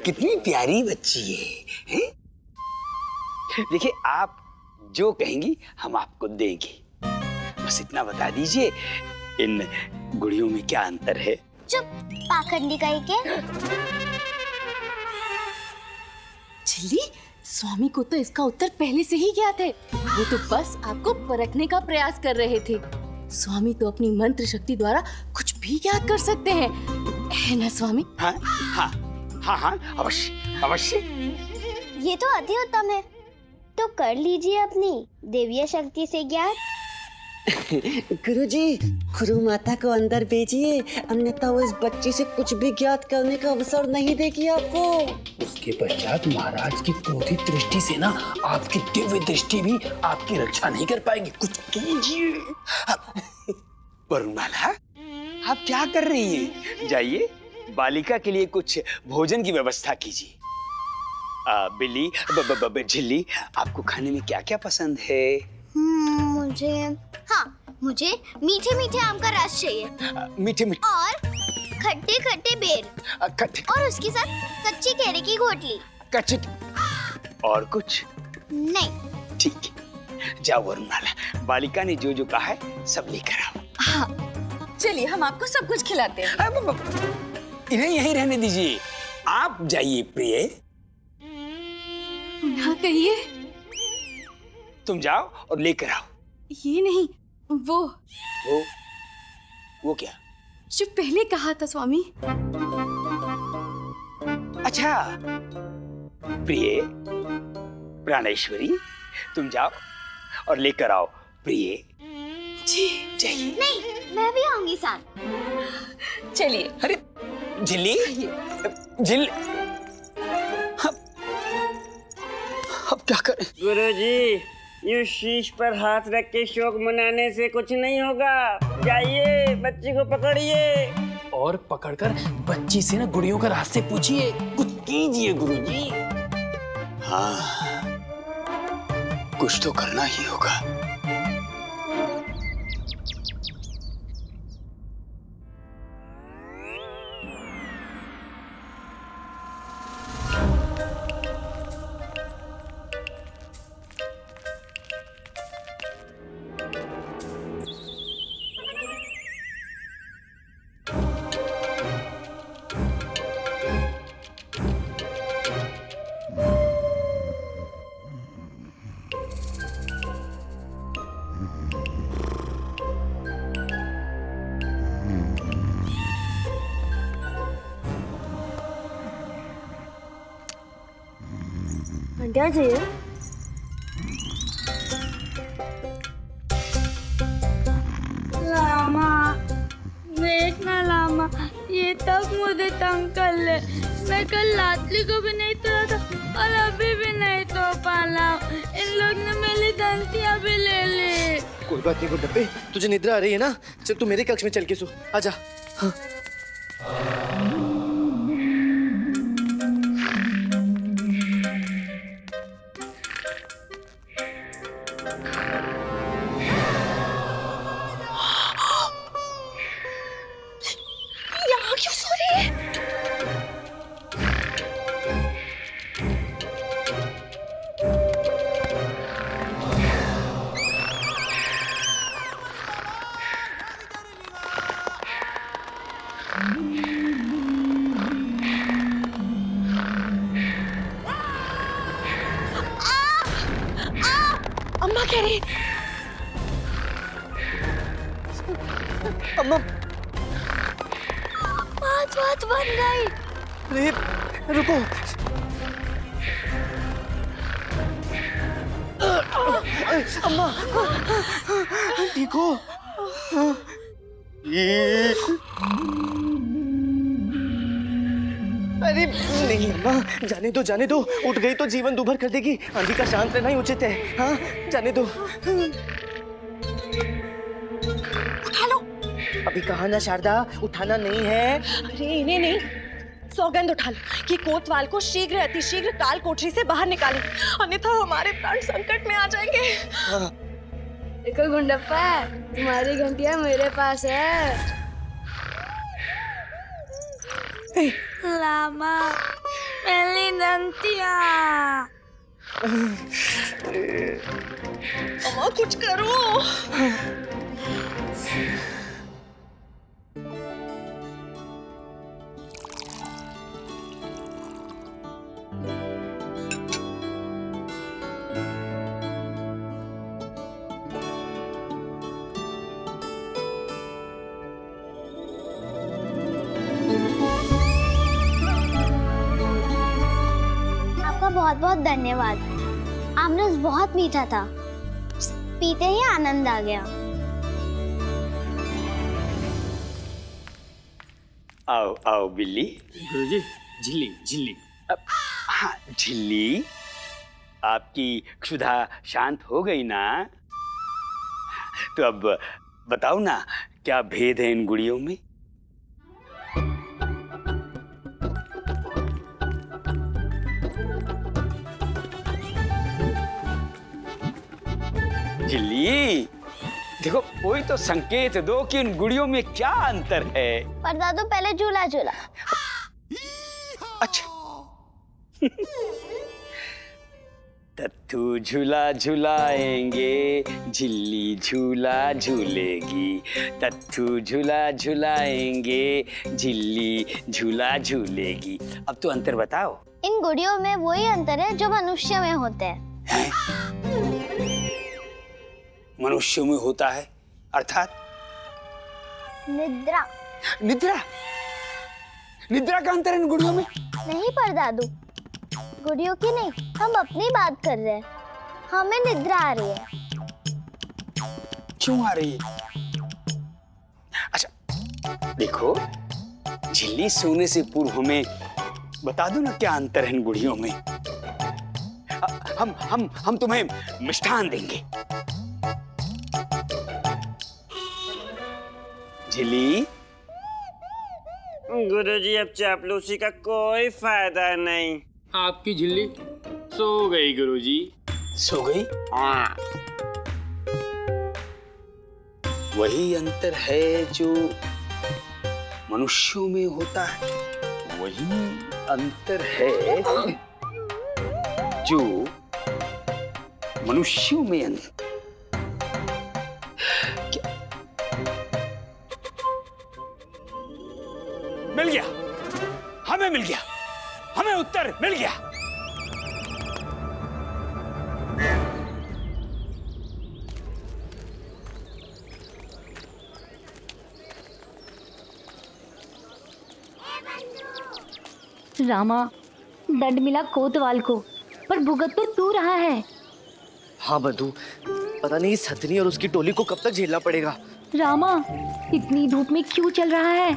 कितनी प्यारी बच्ची है? देखिए, आप जो कहेंगी हम आपको देंगे। बस इतना बता दीजिए, इन गुड़ियों में क्या अंतर है? चुप, पाखंडी कहीं के। झिल्ली, स्वामी को तो इसका उत्तर पहले से ही ज्ञात है। वो तो बस आपको परखने का प्रयास कर रहे थे। स्वामी तो अपनी मंत्र शक्ति द्वारा कुछ भी ज्ञात कर सकते हैं, है ना स्वामी? हाँ हाँ हाँ हाँ, अवश्य अवश्य। ये तो अति उत्तम है। तो कर लीजिए अपनी देवीय शक्ति से ज्ञात। गुरुजी, गुरु माता को अंदर भेजिए, अन्यथा वो इस बच्ची से कुछ भी ज्ञात करने का अवसर नहीं देगी आपको। उसके पश्चात महाराज की क्रोधित दृष्टि से ना आपकी दिव्य दृष्टि भी आपकी रक्षा नहीं कर पाएगी। कुछ कीजिए। वरुणमाला, आप क्या कर रही हैं? जाइए, बालिका के लिए कुछ भोजन की व्यवस्था कीजिए। बिल्ली, झिल्ली, आपको खाने में क्या क्या पसंद है? मुझे मीठे मीठे आम का रस चाहिए। मीठे मीठे और खट्टे खट्टे बेर। और उसके साथ कच्ची केले की घोटली। कच्ची और कुछ नहीं। ठीक है, जाओ वरुणमाला, बालिका ने जो जो कहा है सब लेकर आओ। हाँ, चलिए हम आपको सब कुछ खिलाते हैं। इन्हें यहीं रहने दीजिए, आप जाइए प्रिय। पुनः कहिए। तुम जाओ और लेकर आओ। ये नहीं, वो क्या? जो पहले कहा था स्वामी। अच्छा, प्रिय प्राणेश्वरी, तुम जाओ और लेकर आओ प्रिय। जी जाइए। नहीं, मैं भी आऊंगी साथ। चलिए। अरे झिल्ली, झिल्ली, अब क्या करें? गुरुजी, यूं शीश पर हाथ रख के शोक मनाने से कुछ नहीं होगा। जाइए, बच्ची को पकड़िए और पकड़कर बच्ची से ना गुड़ियों का राज से पूछिए। कुछ कीजिए गुरुजी। हाँ, कुछ तो करना ही होगा। क्या चाहिए? लामा, देख ना लामा, ये तक मुझे तंग कर ले। मैं कल लातली को भी नहीं तोड़ा था और अभी भी नहीं तो पाला। इन लोग ने मेरी दंतियां भी ले ली। कोई बात नहीं गुड्डप्पे, तुझे निद्रा आ रही है ना? चल तू मेरे कक्ष में चल के सो, आजा। हाँ। यहाँ क्यों सो रही है? अम्मा कह रही। अम्मा बात बन गई। अरे रुको। अम्मा ठीक हो? अरे नहीं अम्मा, जाने दो, उठ गई तो जीवन दुभर कर देगी। आंधी का शांत रहना ही उचित है। हाँ जाने दो। उठा लो। अभी कहा ना शारदा, उठाना नहीं है। अरे इन्हें नहीं, सौगंध उठा लो कि कोतवाल को शीघ्र अतिशीघ्र काल कोठरी से बाहर निकालें, अन्यथा हमारे प्राण संकट में आ जाएंगे। हाँ। देखो गुंडप्पा, तुम्हारी घंटिया मेरे पास है। लामा, मेरी दंतियां। अम्मा कुछ करो। बहुत बहुत धन्यवाद। आमरस बहुत मीठा था, पीते ही आनंद आ गया। आओ आओ बिल्ली। गुरुजी, झिल्ली झिल्ली। हाँ झिल्ली, आपकी क्षुधा शांत हो गई ना? तो अब बताओ ना, क्या भेद है इन गुड़ियों में? झिल्ली, देखो कोई तो संकेत दो कि इन गुड़ियों में क्या अंतर है। पर दादू पहले झूला झूला। अच्छा। तत्थू झूला झुलाएंगे, झिल्ली झूला झूलेगी। तत्थू झूला झुलाएंगे, झिल्ली झूला झूलेगी। अब तो अंतर बताओ। इन गुड़ियों में वही अंतर है जो मनुष्य में होते हैं। मनुष्यों में होता है अर्थात? निद्रा। निद्रा? निद्रा का अंतर है इन गुड़ियों में? नहीं पर दादू, गुड़ियों की नहीं, हम अपनी बात कर रहे हैं। हमें निद्रा आ रही है। क्यों आ रही है? अच्छा देखो, झिल्ली सोने से पूर्व हमें बता दो ना क्या अंतर है इन गुड़ियों में। हम तुम्हें मिष्ठान देंगे। झिल्ली। गुरुजी, अब चापलूसी का कोई फायदा नहीं। आपकी झिल्ली सो गई गुरुजी। सो गई? हाँ। वही अंतर है जो मनुष्यों में होता है, वही अंतर है जो मनुष्यों में मिल गया, हमें मिल गया, हमें उत्तर मिल गया। रामा, दंड मिला कोतवाल को। पर भुगत तो तू रहा है। हाँ बंधु, पता नहीं इस हथनी और उसकी टोली को कब तक झेलना पड़ेगा। रामा, इतनी धूप में क्यों चल रहा है?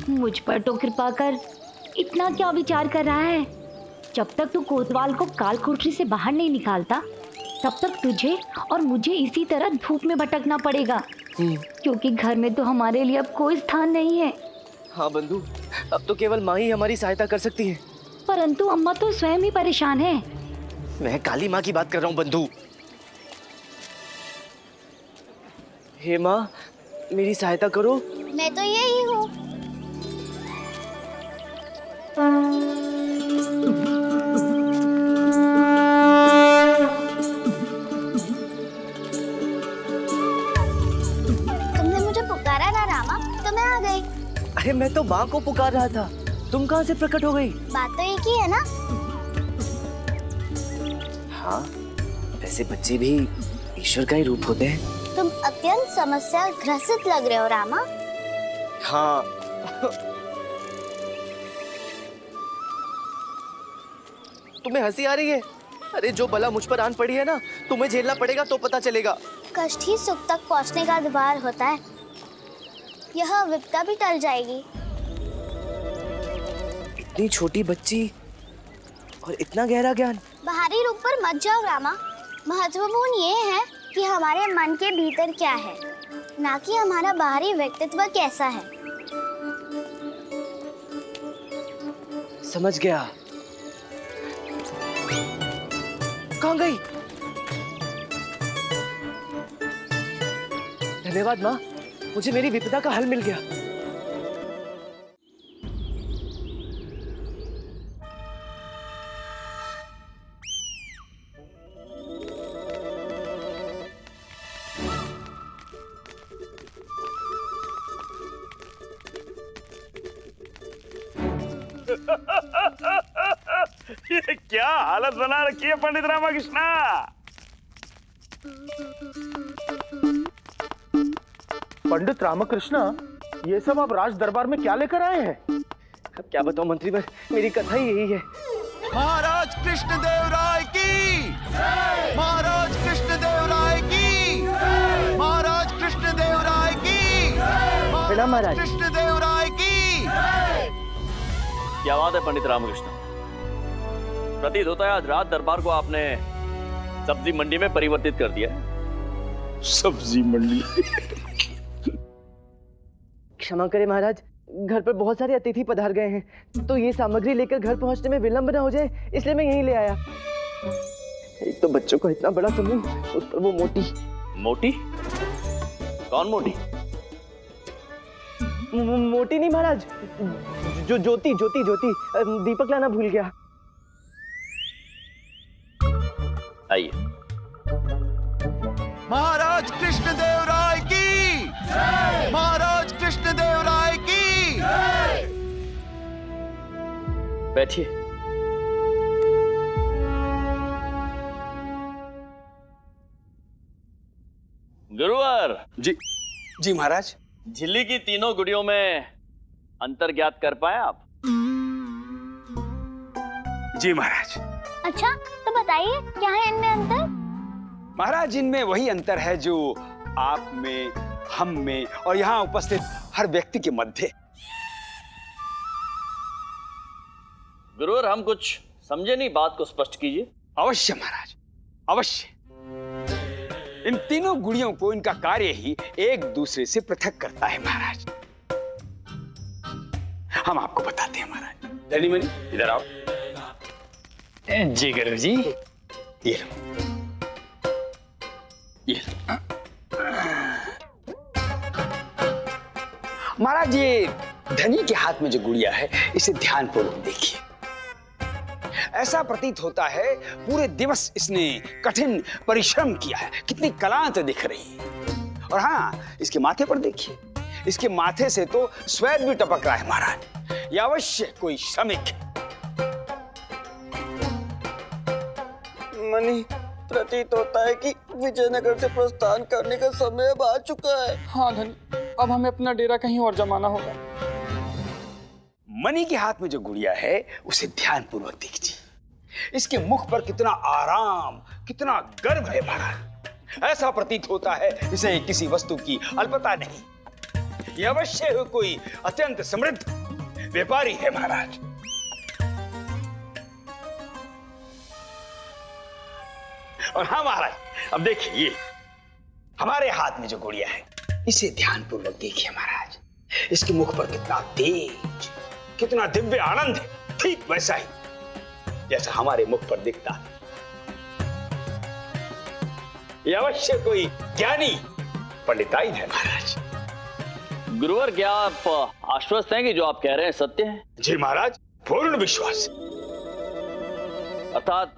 मुझ पर तो कृपा कर, इतना क्या विचार कर रहा है? जब तक तू कोतवाल को काल कोठरी से बाहर नहीं निकालता, तब तक तुझे और मुझे इसी तरह धूप में भटकना पड़ेगा, क्योंकि घर में तो हमारे लिए अब कोई स्थान नहीं है। हाँ बंधु, अब तो केवल माँ ही हमारी सहायता कर सकती है। परंतु अम्मा तो स्वयं ही परेशान है। मैं काली माँ की बात कर रहा हूँ बंधु। हे माँ, मेरी सहायता करो। मैं तो यही हूँ। तुमने मुझे पुकारा ना रामा, तो मैं आ गई। अरे मैं तो माँ को पुकार रहा था, तुम कहाँ से प्रकट हो गई? बात तो एक ही है ना। हाँ, वैसे बच्चे भी ईश्वर का ही रूप होते हैं। तुम अत्यंत समस्या ग्रसित लग रहे हो रामा। हाँ। तुम्हें हंसी आ रही है? अरे जो बला मुझ पर आन पड़ी है ना, तुम्हें झेलना पड़ेगा तो पता चलेगा। कष्ट ही सुख तक पहुंचने का द्वार होता है। यह विपदा भी टल जाएगी। इतनी छोटी बच्ची और इतना गहरा ज्ञान। बाहरी रूप पर मत जाओ रामा। महत्वपूर्ण ये है कि हमारे मन के भीतर क्या है, ना कि हमारा बाहरी व्यक्तित्व कैसा है। समझ गया। कहाँ गई? धन्यवाद माँ, मुझे मेरी विपदा का हल मिल गया। ये क्या हालत बना रखी है पंडित रामाकृष्णा? पंडित रामकृष्ण, ये सब आप राज दरबार में क्या लेकर आए हैं? अब क्या बताऊं मंत्रीवर, मेरी कथा ही यही है। महाराज कृष्णदेव राय की, महाराज कृष्णदेव राय की, महाराज कृष्णदेव राय की, प्रणाम महाराज। कृष्णदेव राय की। क्या बात है पंडित रामकृष्ण, प्रतीत होता है आज रात दरबार को आपने सब्जी मंडी में परिवर्तित कर दिया है। सब्जी मंडी? क्षमा करें महाराज, घर पर बहुत सारे अतिथि पधार गए हैं, तो ये सामग्री लेकर घर पहुंचने में विलंब न हो जाए, इसलिए मैं यहीं ले आया। एक तो बच्चों का इतना बड़ा समूह, उस पर वो मोटी। मोटी? कौन मोटी? मोटी नहीं महाराज, जो ज्योति ज्योति ज्योति, दीपक लाना भूल गया। आइए। महाराज कृष्णदेव राय की, महाराज कृष्णदेव राय की। बैठिए। गुरुवर जी जी महाराज। झिल्ली की तीनों गुड़ियों में अंतर ज्ञात कर पाए आप? जी महाराज। अच्छा, तो बताइए क्या है इनमें अंतर? महाराज, इनमें वही अंतर है जो आप में, हम में और यहाँ उपस्थित हर व्यक्ति के मध्य। गुरुवर, हम कुछ समझे नहीं, बात को स्पष्ट कीजिए। अवश्य महाराज, अवश्य। इन तीनों गुड़ियों को इनका कार्य ही एक दूसरे से पृथक करता है महाराज। हम आपको बताते हैं महाराज। धनी मनी, इधर आओ। जी गुरु जी। ये लो, ये लो। महाराज, ये धनी के हाथ में जो गुड़िया है, इसे ध्यानपूर्वक देखिए। ऐसा प्रतीत होता है पूरे दिवस इसने कठिन परिश्रम किया है, कितनी कलांत दिख रही है। और हाँ, इसके माथे पर देखिए, इसके माथे से तो श्वेत भी टपक रहा है महाराज। ये अवश्य कोई श्रमिक है। मनी, प्रतीत होता है कि विजयनगर से प्रस्थान करने का समय अब आ चुका है। हाँ धनी, अब हमें अपना डेरा कहीं और जमाना होगा। मनी के हाथ में जो गुड़िया है, उसे ध्यानपूर्वक देखिए। इसके मुख पर कितना आराम, कितना गर्व है महाराज। ऐसा प्रतीत होता है इसे किसी वस्तु की अल्पता नहीं। यह अवश्य ही कोई अत्यंत समृद्ध व्यापारी है महाराज। और हाँ महाराज, अब देखिए ये हमारे हाथ में जो गुड़िया है, इसे ध्यानपूर्वक देखिए महाराज। इसके मुख पर कितना तेज, कितना दिव्य आनंद है, ठीक वैसा ही जैसा हमारे मुख पर दिखता है। यह अवश्य कोई ज्ञानी पंडिताइन है महाराज। गुरुवर, क्या आप आश्वस्त हैं कि जो आप कह रहे हैं सत्य है? जी महाराज, पूर्ण विश्वास। अर्थात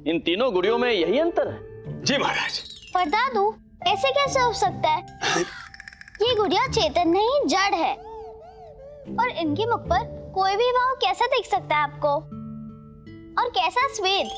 इन तीनों गुड़ियों में यही अंतर है? जी महाराज। पर दादू, ऐसे कैसे हो सकता है? ये गुड़िया चेतन नहीं, जड़ है। और इनके मुख पर कोई भी भाव कैसा दिख सकता है आपको? और कैसा स्वेद?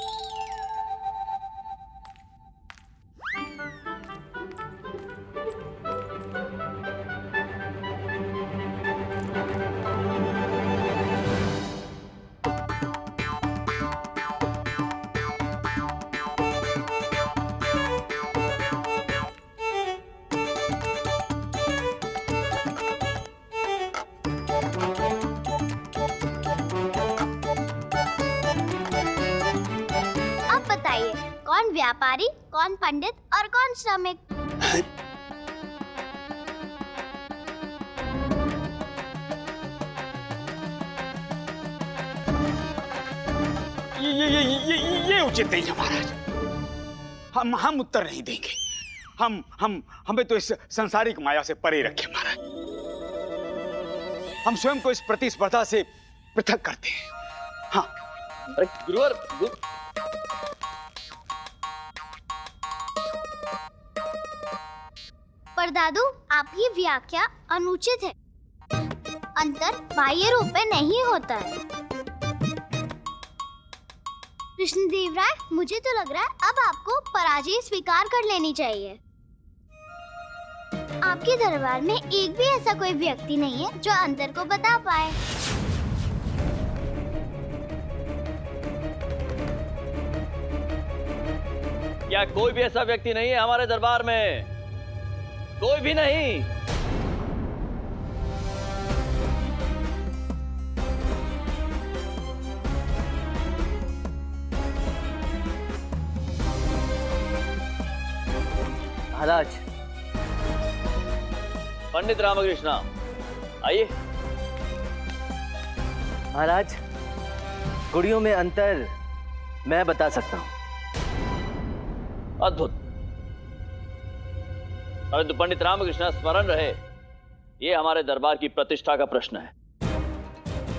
कौन व्यापारी, कौन पंडित और कौन श्रमिक? ये उचित नहीं है महाराज। हम उत्तर नहीं देंगे। हमें तो इस सांसारिक माया से परे रखे महाराज। हम स्वयं को इस प्रतिस्पर्धा से पृथक करते हैं। हाँ। अरे गुरुवर, पर दादू, आपकी व्याख्या अनुचित है। अंतर बाह्य रूप में नहीं होता है। कृष्णदेव राय, मुझे तो लग रहा है अब आपको पराजय स्वीकार कर लेनी चाहिए। आपके दरबार में एक भी ऐसा कोई व्यक्ति नहीं है जो अंतर को बता पाए। क्या कोई भी ऐसा व्यक्ति नहीं है हमारे दरबार में? कोई भी नहीं। महाराज। पंडित रामकृष्ण, आइए। महाराज, गुड़ियों में अंतर मैं बता सकता हूं। अद्भुत। अरे तो पंडित रामकृष्ण, स्मरण रहे, ये हमारे दरबार की प्रतिष्ठा का प्रश्न है।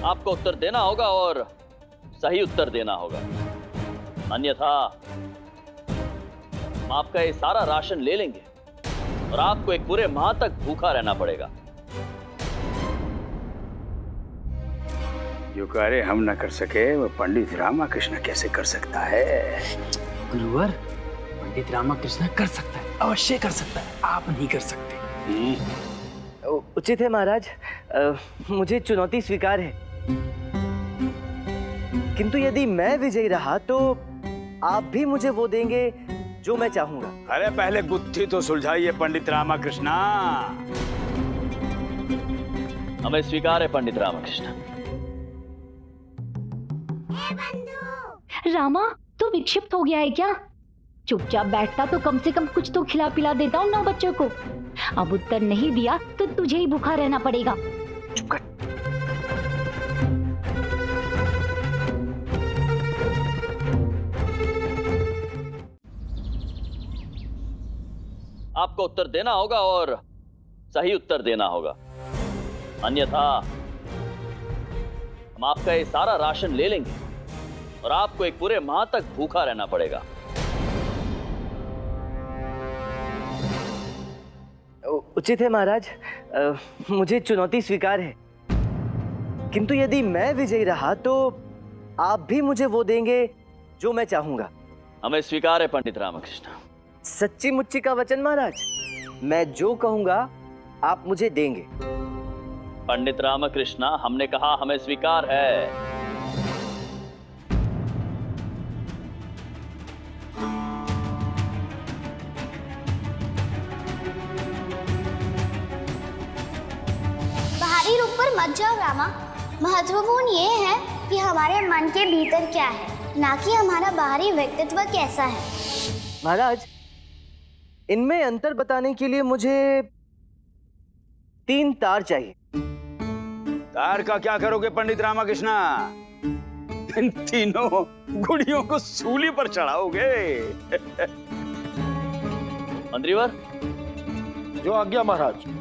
आपको उत्तर देना होगा और सही उत्तर देना होगा, अन्यथा हम आपका ये सारा राशन ले लेंगे और आपको एक पूरे माह तक भूखा रहना पड़ेगा। जो कार्य हम न कर सके वो पंडित रामकृष्ण कैसे कर सकता है? गुरुवर, पंडित रामकृष्ण कर सकता है, अवश्य कर सकता है, आप नहीं कर सकते। उचित है महाराज, मुझे चुनौती स्वीकार है। किंतु यदि मैं विजयी रहा तो आप भी मुझे वो देंगे जो मैं चाहूंगा। अरे पहले गुत्थी तो सुलझाइए पंडित रामकृष्ण। हमें स्वीकार है पंडित रामकृष्ण। रामा, तू विक्षिप्त हो गया है क्या? चुपचाप बैठता तो कम से कम कुछ तो खिला पिला देता हूँ ना बच्चों को। अब उत्तर नहीं दिया तो तुझे ही भूखा रहना पड़ेगा। चुप कर। आपको उत्तर देना होगा और सही उत्तर देना होगा, अन्यथा हम आपका ये सारा राशन ले लेंगे और आपको एक पूरे माह तक भूखा रहना पड़ेगा। उचित है महाराज, मुझे चुनौती स्वीकार है। किंतु यदि मैं विजयी रहा तो आप भी मुझे वो देंगे जो मैं चाहूंगा। हमें स्वीकार है पंडित रामकृष्ण। सच्ची मुच्ची का वचन महाराज, मैं जो कहूंगा आप मुझे देंगे। पंडित रामकृष्ण, हमने कहा हमें स्वीकार है। ऊपर मत जाओ रामा। महत्वपूर्ण ये है कि हमारे मन के भीतर क्या है, ना कि हमारा बाहरी व्यक्तित्व कैसा है। महाराज, इनमें अंतर बताने के लिए मुझे 3 तार चाहिए। तार का क्या करोगे पंडित रामाकृष्णा? इन तीनों गुड़ियों को सूली पर चढ़ाओगे। मंत्रीवर, जो आज्ञा महाराज।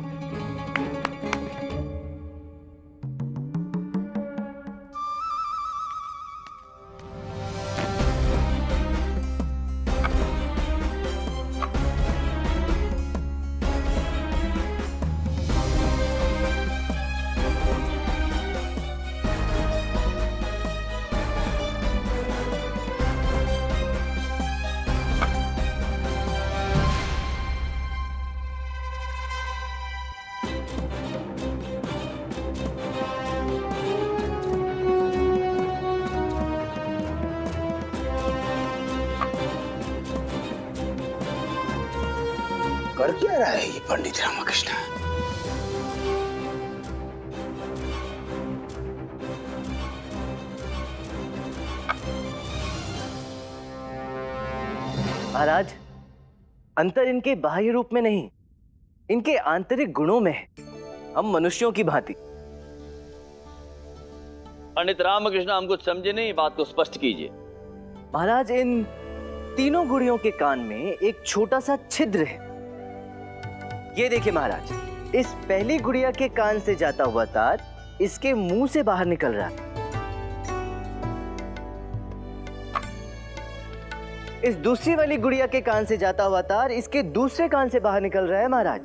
कर क्या रहा है ये पंडित रामाकृष्ण? महाराज, अंतर इनके बाह्य रूप में नहीं, इनके आंतरिक गुणों में है। हम मनुष्यों की भांति। पंडित रामकृष्ण, हम कुछ समझे नहीं, बात को स्पष्ट कीजिए। महाराज, इन तीनों गुड़ियों के कान में एक छोटा सा छिद्र है। ये देखिए महाराज, इस पहली गुड़िया के कान से जाता हुआ तार इसके मुंह से बाहर निकल रहा है। इस दूसरी वाली गुड़िया के कान से जाता हुआ तार इसके दूसरे कान से बाहर निकल रहा है महाराज।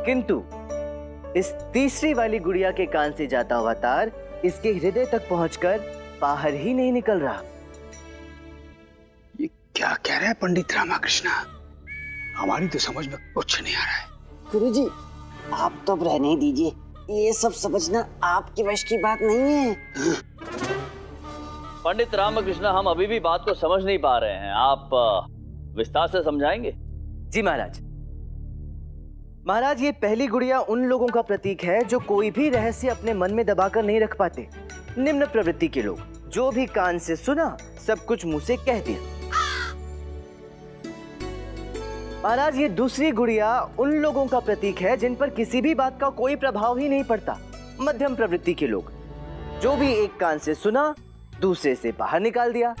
किंतु इस तीसरी वाली गुड़िया के कान से जाता हुआ तार इसके हृदय तक पहुंचकर बाहर ही नहीं निकल रहा। ये क्या कह रहा है पंडित रामाकृष्ण? हमारी तो समझ में कुछ नहीं आ रहा है। गुरुजी, आप तो अब रहने ही दीजिए, ये सब समझना आपके वश की बात नहीं है। पंडित रामकृष्ण, हम अभी भी बात को समझ नहीं पा रहे हैं, आप विस्तार से समझाएंगे? जी महाराज। महाराज, ये पहली गुड़िया उन लोगों का प्रतीक है जो कोई भी रहस्य अपने मन में दबाकर नहीं रख पाते, निम्न प्रवृत्ति के लोग, जो भी कान से सुना सब कुछ मुंह से कह दिया। महाराज, ये दूसरी गुड़िया उन लोगों का प्रतीक है जिन पर किसी भी बात का कोई प्रभाव ही नहीं पड़ता, मध्यम प्रवृत्ति के लोग, जो भी एक कान से सुना दूसरे से बाहर निकाल दिया।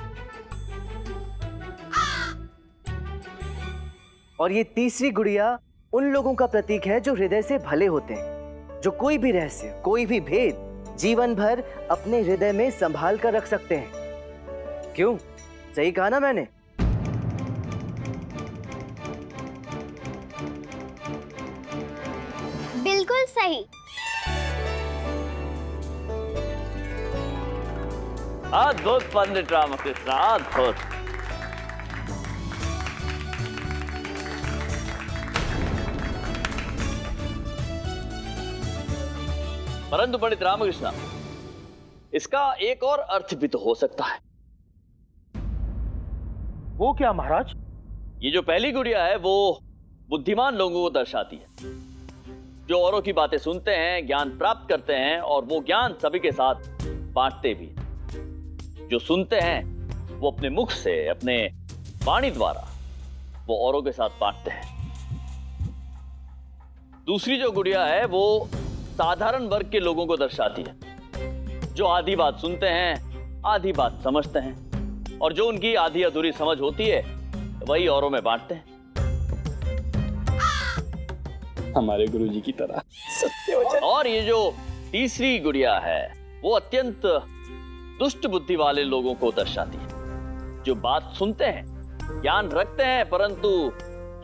और ये तीसरी गुड़िया उन लोगों का प्रतीक है जो हृदय से भले होते हैं, जो कोई भी रहस्य, कोई भी भेद जीवन भर अपने हृदय में संभाल कर रख सकते हैं। क्यों, सही कहा ना मैंने? बिल्कुल सही। अद्भुत पंडित रामकृष्ण, अद्भुत। परंतु पंडित रामकृष्ण, इसका एक और अर्थ भी तो हो सकता है। वो क्या महाराज? ये जो पहली गुड़िया है वो बुद्धिमान लोगों को दर्शाती है, जो औरों की बातें सुनते हैं, ज्ञान प्राप्त करते हैं और वो ज्ञान सभी के साथ बांटते भी। जो सुनते हैं वो अपने मुख से, अपने वाणी द्वारा वो औरों के साथ बांटते हैं। दूसरी जो गुड़िया है वो साधारण वर्ग के लोगों को दर्शाती है, जो आधी बात सुनते हैं, आधी बात समझते हैं, और जो उनकी आधी अधूरी समझ होती है वही औरों में बांटते हैं। हमारे गुरुजी की तरह। और ये जो तीसरी गुड़िया है वो अत्यंत दुष्ट बुद्धि वाले लोगों को दर्शाती है, जो बात सुनते हैं, ज्ञान रखते हैं, परंतु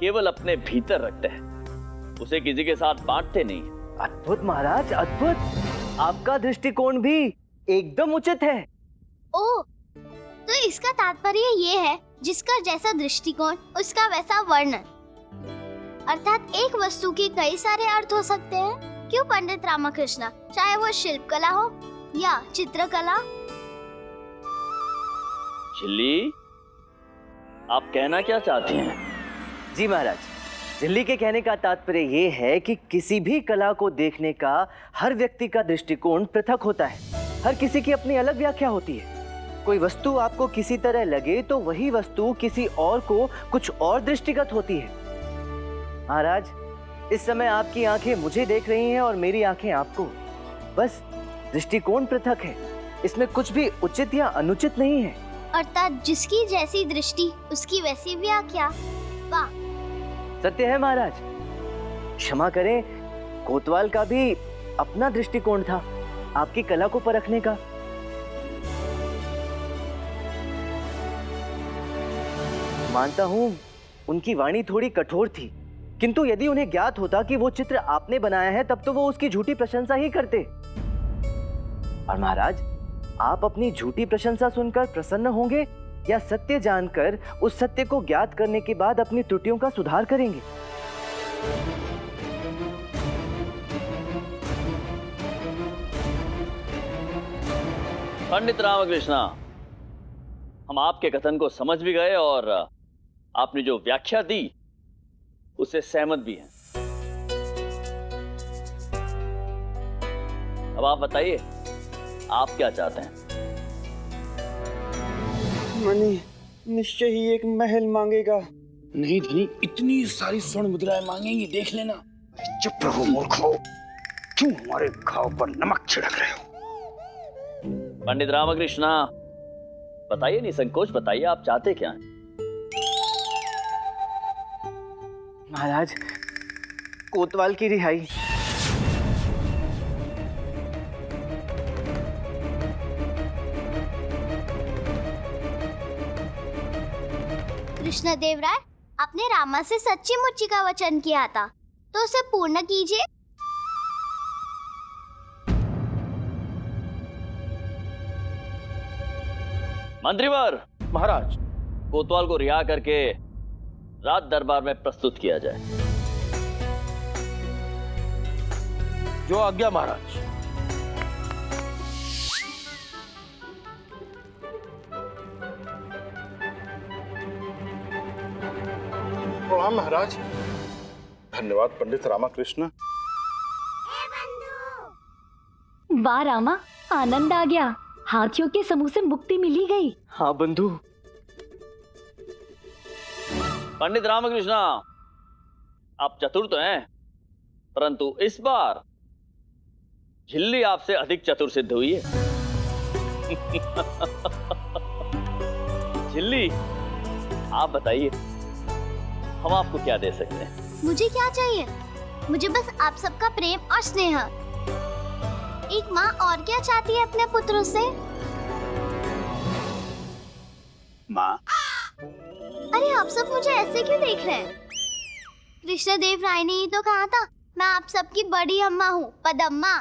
केवल अपने भीतर रखते हैं, उसे किसी के साथ बांटते नहीं। अद्भुत महाराज, अद्भुत। आपका दृष्टिकोण भी एकदम उचित है। ओ, तो इसका तात्पर्य ये है, जिसका जैसा दृष्टिकोण उसका वैसा वर्णन। अर्थात एक वस्तु के कई सारे अर्थ हो सकते हैं। क्यों पंडित रामकृष्ण? चाहे वो शिल्प कला हो या चित्रकला। झिल्ली, आप कहना क्या चाहती हैं? जी महाराज, झिल्ली के कहने का तात्पर्य ये है कि किसी भी कला को देखने का हर व्यक्ति का दृष्टिकोण पृथक होता है। हर किसी की अपनी अलग व्याख्या होती है। कोई वस्तु आपको किसी तरह लगे तो वही वस्तु किसी और को कुछ और दृष्टिगत होती है। महाराज, इस समय आपकी आंखें मुझे देख रही हैं और मेरी आंखें आपको। बस दृष्टिकोण पृथक है, इसमें कुछ भी उचित या अनुचित नहीं है। अर्थात जिसकी जैसी दृष्टि उसकी वैसी व्याख्या। वाह, सत्य है महाराज। क्षमा करें, कोतवाल का भी अपना दृष्टिकोण था आपकी कला को परखने का। मानता हूं उनकी वाणी थोड़ी कठोर थी, किंतु यदि उन्हें ज्ञात होता कि वो चित्र आपने बनाया है तब तो वो उसकी झूठी प्रशंसा ही करते। और महाराज, आप अपनी झूठी प्रशंसा सुनकर प्रसन्न होंगे या सत्य जानकर उस सत्य को ज्ञात करने के बाद अपनी त्रुटियों का सुधार करेंगे? पंडित रामकृष्णा, हम आपके कथन को समझ भी गए और आपने जो व्याख्या दी उससे सहमत भी हैं। अब आप बताइए, आप क्या चाहते हैं? मणि निश्चय ही एक महल मांगेगा। नहीं धनी, इतनी सारी स्वर्ण मुद्राएं मांगेंगी, देख लेना। चुप रहो मूर्खों, क्यों हमारे घाव पर नमक छिड़क रहे हो? पंडित रामकृष्णा, बताइए, निसंकोच बताइए, आप चाहते क्या हैं? महाराज, कोतवाल की रिहाई। कृष्णदेव राय, आपने रामा से सच्ची मुच्ची का वचन किया था, तो उसे पूर्ण कीजिए। मंत्रीवर, महाराज, कोतवाल को रिहा करके राज दरबार में प्रस्तुत किया जाए। जो आज्ञा महाराज। प्रणाम महाराज। धन्यवाद पंडित रामकृष्ण। वाह रामा, आनंद आ गया। हाथियों के समूह से मुक्ति मिली गई। हाँ बंधु। पंडित रामकृष्णा, आप चतुर तो हैं, परंतु इस बार झिल्ली आपसे अधिक चतुर सिद्ध हुई है। झिल्ली, आप बताइए, हम आपको क्या दे सकते हैं? मुझे क्या चाहिए? मुझे बस आप सबका प्रेम और स्नेह। एक माँ और क्या चाहती है अपने पुत्रों से? माँ। अरे आप सब मुझे ऐसे क्यों देख रहे हैं? कृष्णदेव राय ने ही तो कहा था, मैं आप सबकी बड़ी अम्मा हूँ, पदम्मा।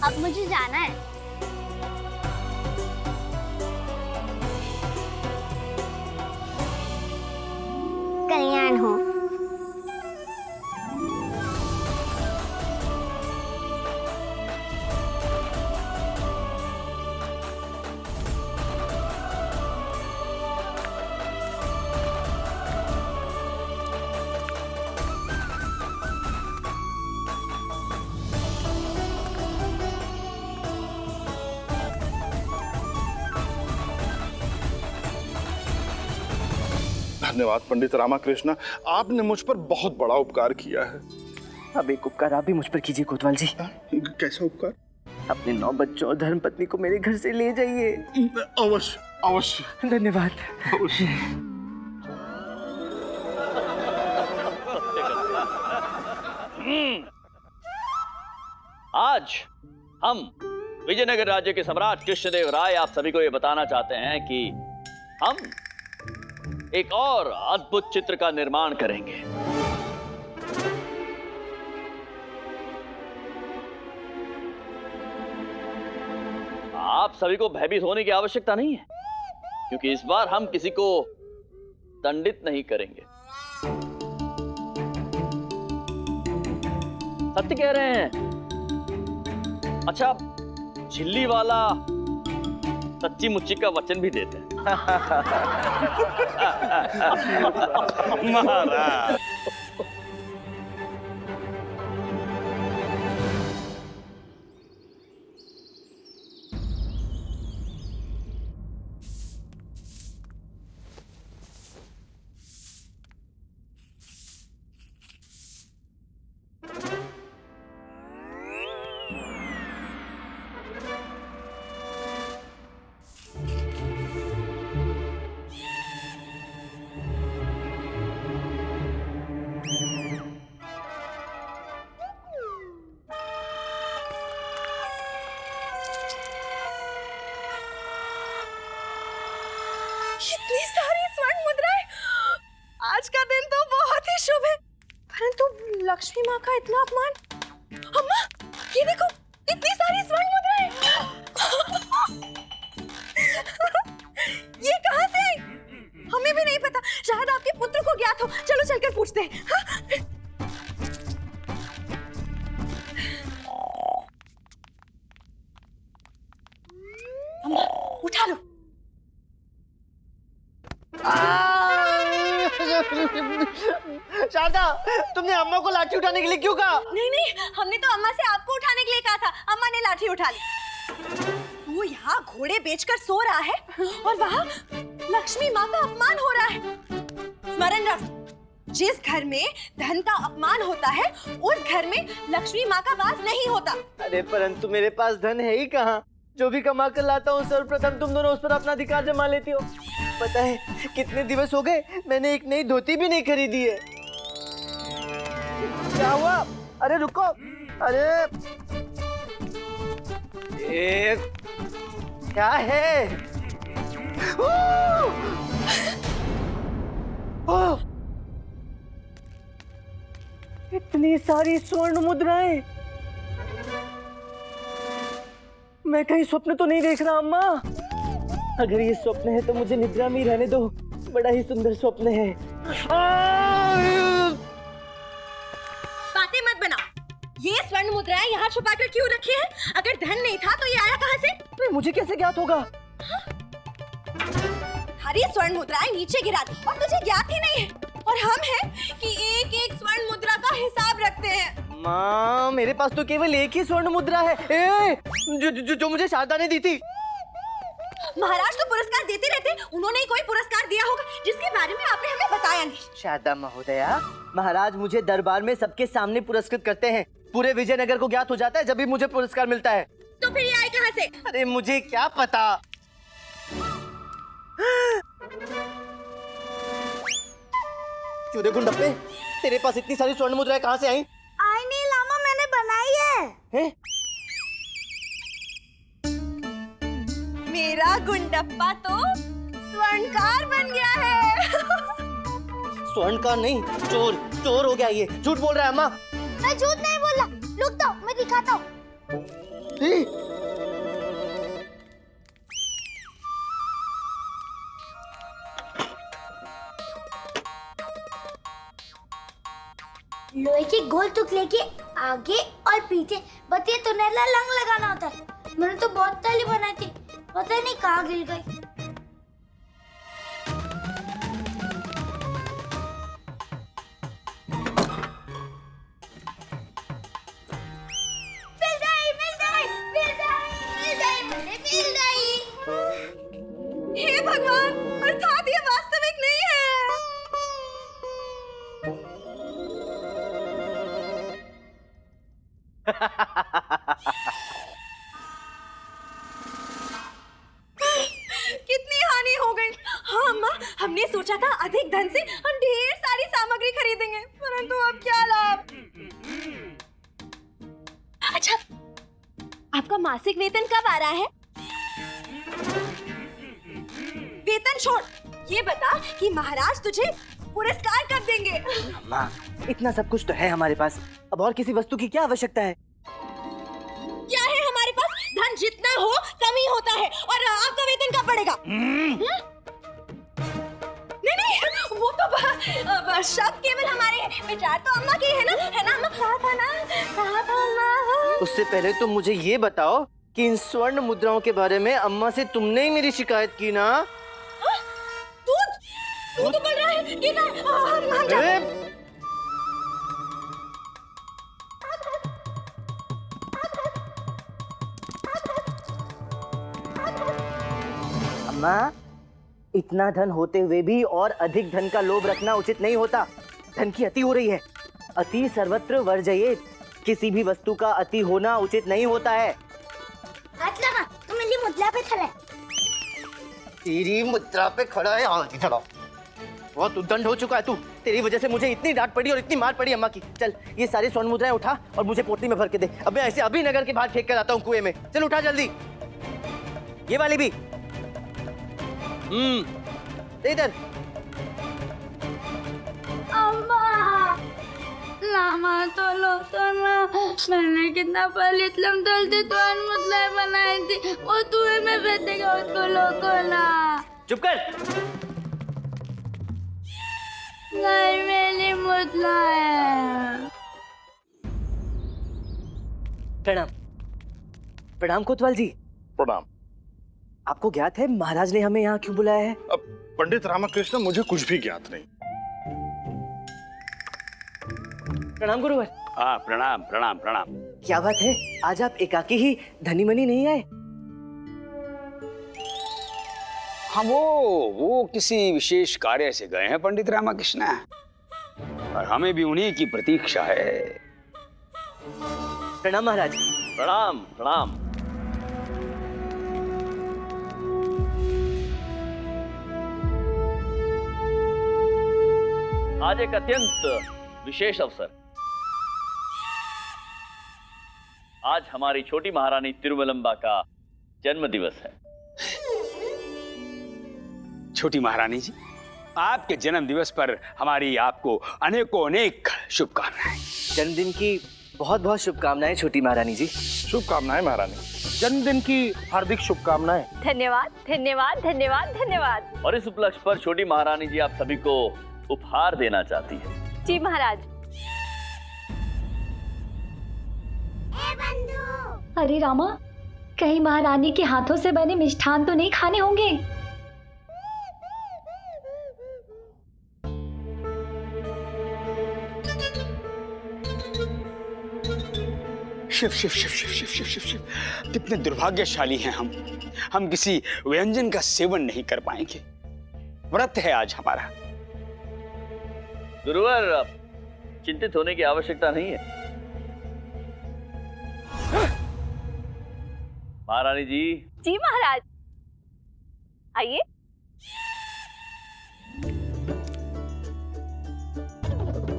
अब मुझे जाना है। कल्याण हो। धन्यवाद पंडित रामकृष्ण, आपने मुझ पर बहुत बड़ा उपकार किया है। अब एक उपकार आप भी मुझ पर कीजिए कोतवाल जी। कैसा उपकार? अपने 9 बच्चों और धर्मपत्नी को मेरे घर से ले जाइए। अवश्य अवश्य। धन्यवाद। अवश्य। आज हम विजयनगर राज्य के सम्राट कृष्णदेव राय आप सभी को ये बताना चाहते हैं कि हम एक और अद्भुत चित्र का निर्माण करेंगे। आप सभी को भयभीत होने की आवश्यकता नहीं है, क्योंकि इस बार हम किसी को दंडित नहीं करेंगे। सत्य कह रहे हैं। अच्छा, झिल्ली वाला सच्ची मुच्ची का वचन भी देते हैं। महाराज इतनी सारी स्वर्ण मुद्राएं, आज का दिन तो बहुत ही शुभ है, परंतु लक्ष्मी माँ का इतना अपमान। अम्मा, ये देखो, इतनी सारी स्वर्ण मुद्राएं। ये कहाँ से आई? हमें भी नहीं पता, शायद आपके पुत्र को ज्ञात हो। चलो चलकर पूछते हैं। हाँ? अम्मा, उठा लो। शारदा, तुमने अम्मा को लाठी उठाने के लिए क्यों कहा? नहीं, हमने तो अम्मा से आपको उठाने के लिए कहा था। अम्मा ने लाठी उठा ली। वो यहाँ घोड़े बेचकर सो रहा है और वहाँ लक्ष्मी माँ का अपमान हो रहा है। स्मरण रख, जिस घर में धन का अपमान होता है, उस घर में लक्ष्मी माँ का वास नहीं होता। अरे परंतु मेरे पास धन है ही कहाँ? जो भी कमा कर लाता हूँ सर्वप्रथम तुम दोनों उस पर अपना अधिकार जमा लेती हो। पता है कितने दिवस हो गए मैंने एक नई धोती भी नहीं खरीदी है। क्या हुआ? अरे रुको, अरे क्या है? इतनी सारी स्वर्ण मुद्राएं, मैं कहीं स्वप्न तो नहीं देख रहा अम्मा? अगर ये स्वप्न है तो मुझे निद्रा में ही रहने दो, बड़ा ही सुंदर स्वप्न है। बातें मत बनाओ। ये स्वर्ण मुद्राएं यहाँ छुपा कर क्यों रखी हैं? अगर धन नहीं था तो ये आया कहाँ से? अरे मुझे कैसे ज्ञात होगा? हरी स्वर्ण मुद्राएं नीचे गिरा दी और तुझे ज्ञात ही नहीं है। और हम हैं कि एक एक स्वर्ण मुद्रा का हिसाब रखते हैं। माँ, मेरे पास तो केवल एक ही स्वर्ण मुद्रा है, जो मुझे शारदा ने दी थी। महाराज तो पुरस्कार देते रहते, उन्होंने ही कोई पुरस्कार दिया होगा जिसके बारे में आपने हमें बताया नहीं। शारदा महोदया, महाराज मुझे दरबार में सबके सामने पुरस्कृत करते हैं। पूरे विजयनगर को ज्ञात हो जाता है जब भी मुझे पुरस्कार मिलता है। तो फिर ये आए कहाँ से? अरे मुझे क्या पता। चूरे गुंडप्पे, तेरे पास इतनी सारी स्वर्ण मुद्राएं कहाँ से आई? आई नहीं लामा, मैंने बनाई है। मेरा गुंडप्पा तो स्वर्णकार बन गया है। स्वर्णकार नहीं, चोर हो गया ये। झूठ बोल रहा है अम्मा। मैं झूठ नहीं बोला, रुक जाओ, मैं दिखाता हूँ। लोहे की गोल टुकड़े के आगे और पीछे बस ये तुनेला लंग लगाना होता है। मैंने तो बहुत ताली बनाई थी, पता नहीं कहाँ गिर गई। हे भगवान, अर्थात ये वास्तविक नहीं है। कितनी हानि हो गई। हाँ अम्मा, हमने सोचा था अधिक धन से हम ढेर सारी सामग्री खरीदेंगे, परंतु अब क्या लाभ। अच्छा, आपका मासिक वेतन कब आ रहा है? वेतन छोड़, ये बता कि महाराज तुझे पुरस्कार कब देंगे? अम्मा, इतना सब कुछ तो है हमारे पास, अब और किसी वस्तु की क्या आवश्यकता है? क्या है हमारे पास? धन जितना हो कम ही होता है। और आपका वेतन कब बढ़ेगा? नहीं, वो तो शब्द केवल हमारे हैं, विचार तो अम्मा के है ना अम्मा? कहा था अम्मा? उससे पहले तुम मुझे ये बताओ कि इन स्वर्ण मुद्राओं के बारे में अम्मा से तुमने ही मेरी शिकायत की ना? दूध तो बढ़ रहा है, ये ना, हम जाते हैं। अम्मा, इतना धन होते हुए भी और अधिक धन का लोभ रखना उचित नहीं होता। धन की अति हो रही है। अति सर्वत्र वर्जयेत। किसी भी वस्तु का अति होना उचित नहीं होता है। हाथ लगा, तुम मेरी मुद्रा पे खड़ा है। तेरी मुद्रा पे खड़ा है, हाँ खड़ा। बहुत उद्दंड हो चुका है तू। तेरी वजह से मुझे इतनी डांट पड़ी और इतनी मार पड़ी अम्मा की। चल ये सारी स्वर्ण मुद्राएं उठा और मुझे पोटली में भर के दे। अब मैं ऐसे अभी नगर के बाहर फेंक कर आता हूँ कुएं में। चल उठा जल्दी। ये वाली भी। दे इधर। अम्मा, लामा तो लो तो ना। मैंने कितना पलित लमदल तो मुद्राएं बनाई थी, वो कुएं में फेंकेगा, उसको लोगों ना। चुप कर। नहीं, मेरी मुद्रा है। प्रणाम। प्रणाम कोतवाल जी। प्रणाम। आपको ज्ञात है महाराज ने हमें यहाँ क्यों बुलाया है? अब पंडित रामकृष्ण, मुझे कुछ भी ज्ञात नहीं। प्रणाम गुरुवर। हाँ, प्रणाम प्रणाम प्रणाम। क्या बात है, आज आप एकाकी ही धनी मनी नहीं आए? हाँ, वो किसी विशेष कार्य से गए हैं पंडित रामकृष्ण, और हमें भी उन्हीं की प्रतीक्षा है। प्रणाम महाराज। प्रणाम प्रणाम। आज एक अत्यंत विशेष अवसर। आज हमारी छोटी महारानी तिरुमलंबा का जन्म दिवस है। छोटी महारानी जी, आपके जन्म दिवस पर हमारी आपको अनेकों अनेक शुभकामनाएं। जन्मदिन की बहुत बहुत शुभकामनाएं छोटी महारानी जी। शुभकामनाएं महारानी। जन्मदिन की हार्दिक शुभकामनाएं। धन्यवाद धन्यवाद धन्यवाद धन्यवाद। और इस उपलक्ष्य पर छोटी महारानी जी आप सभी को उपहार देना चाहती है। जी महाराज। अरे रामा, कहीं महारानी के हाथों से बने मिष्ठान तो नहीं खाने होंगे? शिव शिव शिव शिव शिव शिव शिव शिव, कितने दुर्भाग्यशाली हैं हम किसी व्यंजन का सेवन नहीं कर पाएंगे। व्रत है आज हमारा। गुरुवर, चिंतित होने की आवश्यकता नहीं है। महारानी जी। जी महाराज, आइए।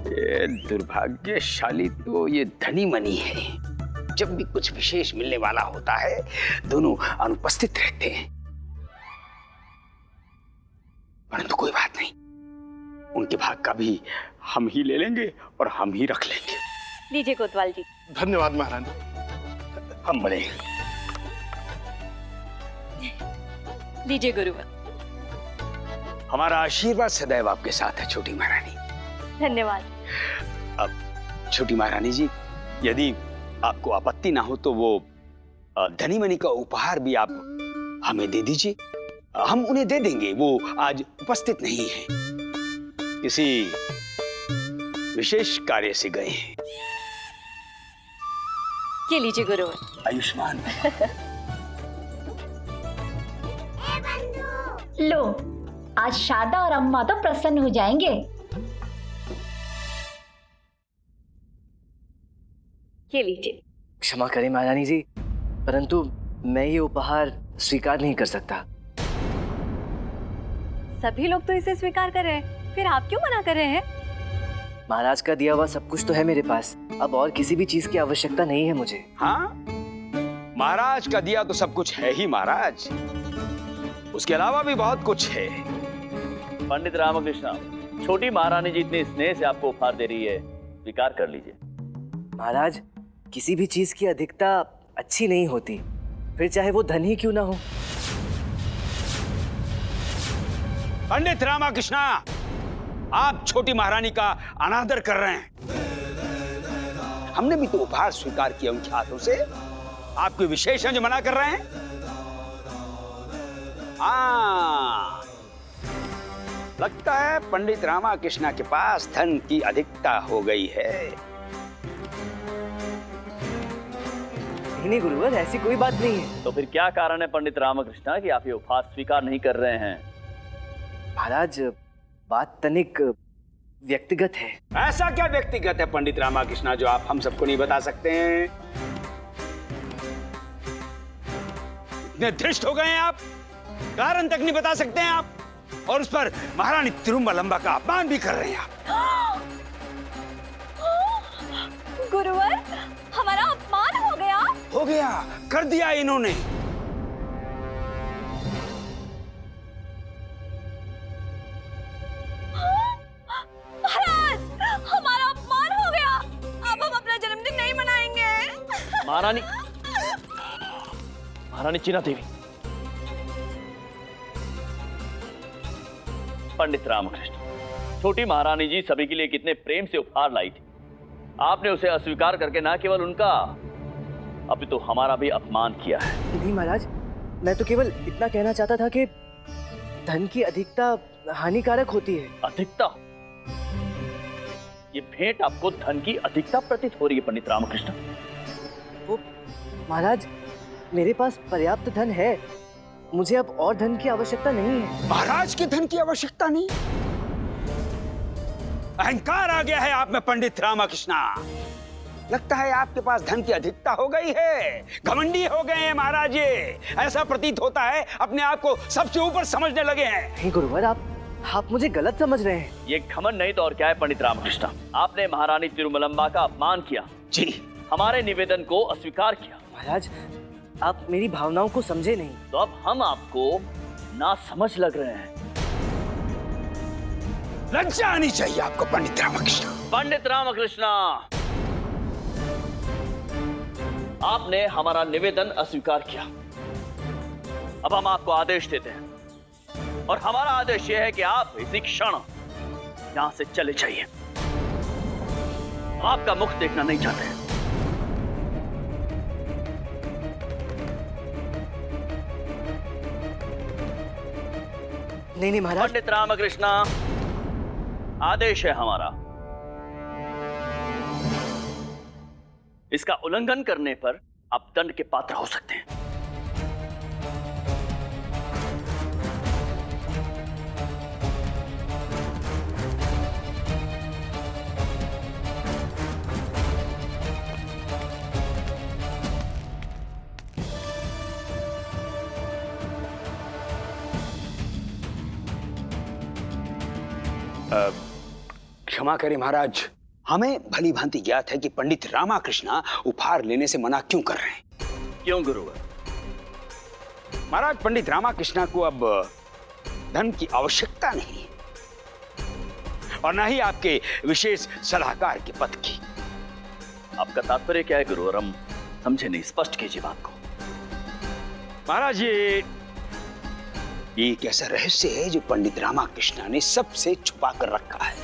ये दुर्भाग्यशाली तो ये धनी मनी है। जब भी कुछ विशेष मिलने वाला होता है, दोनों अनुपस्थित रहते हैं। परंतु कोई बात नहीं, उनके भाग का भी हम ही ले लेंगे और हम ही रख लेंगे। लीजिए कोतवाल जी। धन्यवाद महारानी। हम बड़े। लीजिए गुरुवर। हमारा आशीर्वाद सदैव आपके साथ है छोटी महारानी। धन्यवाद। अब छोटी महारानी जी, यदि आपको आपत्ति ना हो तो वो धनी मनी का उपहार भी आप हमें दे दीजिए। हम उन्हें दे देंगे, वो आज उपस्थित नहीं है, किसी विशेष कार्य से गए हैं। ये लीजिए गुरुवर। आयुष्मान। लो, आज शारदा और अम्मा तो प्रसन्न हो जाएंगे। ये लीजिए। क्षमा करें महारानी जी, परंतु मैं ये उपहार स्वीकार नहीं कर सकता। सभी लोग तो इसे स्वीकार कर रहे हैं, फिर आप क्यों मना कर रहे हैं? महाराज का दिया हुआ सब कुछ तो है मेरे पास। अब और किसी भी चीज की आवश्यकता नहीं है मुझे। हाँ, महाराज का दिया तो सब कुछ है ही महाराज, उसके अलावा भी बहुत कुछ है। पंडित रामकृष्ण, छोटी महारानी जी इतने स्नेह से आपको उपहार दे रही है, स्वीकार कर लीजिए। महाराज, किसी भी चीज की अधिकता अच्छी नहीं होती, फिर चाहे वो धन ही क्यों ना हो। पंडित रामकृष्ण, आप छोटी महारानी का अनादर कर रहे हैं। हमने भी तो उपहार स्वीकार किया उनके हाथों से। आपके विशेषण जो मना कर रहे हैं? हाँ, लगता है पंडित रामाकृष्णा के पास धन की अधिकता हो गई है। नहीं गुरुवर, ऐसी कोई बात नहीं है। तो फिर क्या कारण है पंडित रामकृष्णा कि आप ये उपहार स्वीकार नहीं कर रहे हैं? महाराज, बात तनिक व्यक्तिगत है। ऐसा क्या व्यक्तिगत है पंडित रामाकृष्णा जो आप हम सबको नहीं बता सकते हैं? इतने धृष्ट हो गए हैं आप, कारण तक नहीं बता सकते हैं आप, और उस पर महारानी तिरुमलंबा का अपमान भी कर रहे हैं आप। गुरुवर, हमारा अपमान हो गया? हो गया, कर दिया इन्होंने। महाराज, हमारा अपमान हो गया। अब हम अपना जन्मदिन नहीं मनाएंगे। महारानी चीना देवी, पंडित रामकृष्ण, छोटी महारानी जी सभी के लिए कितने प्रेम से उपहार लाई थी। आपने उसे अस्वीकार करके ना केवल उनका, अभी तो हमारा भी अपमान किया है। नहीं महाराज, मैं तो केवल इतना कहना चाहता था कि धन की अधिकता हानिकारक होती है। अधिकता? ये भेंट आपको धन की अधिकता प्रतीत हो रही है पंडित रामकृष्ण? वो महाराज, मेरे पास पर्याप्त धन है, मुझे अब और धन की आवश्यकता नहीं है। महाराज की धन की आवश्यकता नहीं? अहंकार आ गया है आप में पंडित रामकृष्णा। लगता है आपके पास धन की अधिकता हो गई है, घमंडी हो गए हैं महाराज। ये ऐसा प्रतीत होता है अपने आप को सबसे ऊपर समझने लगे हैं। नहीं गुरुवर, आप मुझे गलत समझ रहे हैं। ये घमंड नहीं तो और क्या है पंडित रामकृष्ण? आपने महारानी तिरुमलंबा का अपमान किया जी, हमारे निवेदन को अस्वीकार किया। महाराज, आप मेरी भावनाओं को समझे नहीं। तो अब हम आपको ना समझ लग रहे हैं। लज्जा आनी चाहिए आपको पंडित रामकृष्ण। पंडित रामकृष्ण, आपने हमारा निवेदन अस्वीकार किया। अब हम आपको आदेश देते हैं, और हमारा आदेश यह है कि आप इसी क्षण यहां से चले जाइए। आपका मुख देखना नहीं चाहते हैं। नहीं महाराज। पंडित रामकृष्ण, आदेश है हमारा, इसका उल्लंघन करने पर आप दंड के पात्र हो सकते हैं। क्षमा करें महाराज, हमें भली भांति ज्ञात है कि पंडित रामकृष्ण उपहार लेने से मना क्यों कर रहे हैं। क्यों गुरुवर? महाराज, पंडित रामकृष्ण को अब धन की आवश्यकता नहीं है, और न ही आपके विशेष सलाहकार के पद की। आपका तात्पर्य क्या है गुरुवर? हम समझे नहीं, स्पष्ट कीजिए बात को। महाराज, ये एक ऐसा रहस्य है जो पंडित रामकृष्ण ने सबसे छुपा कर रखा है।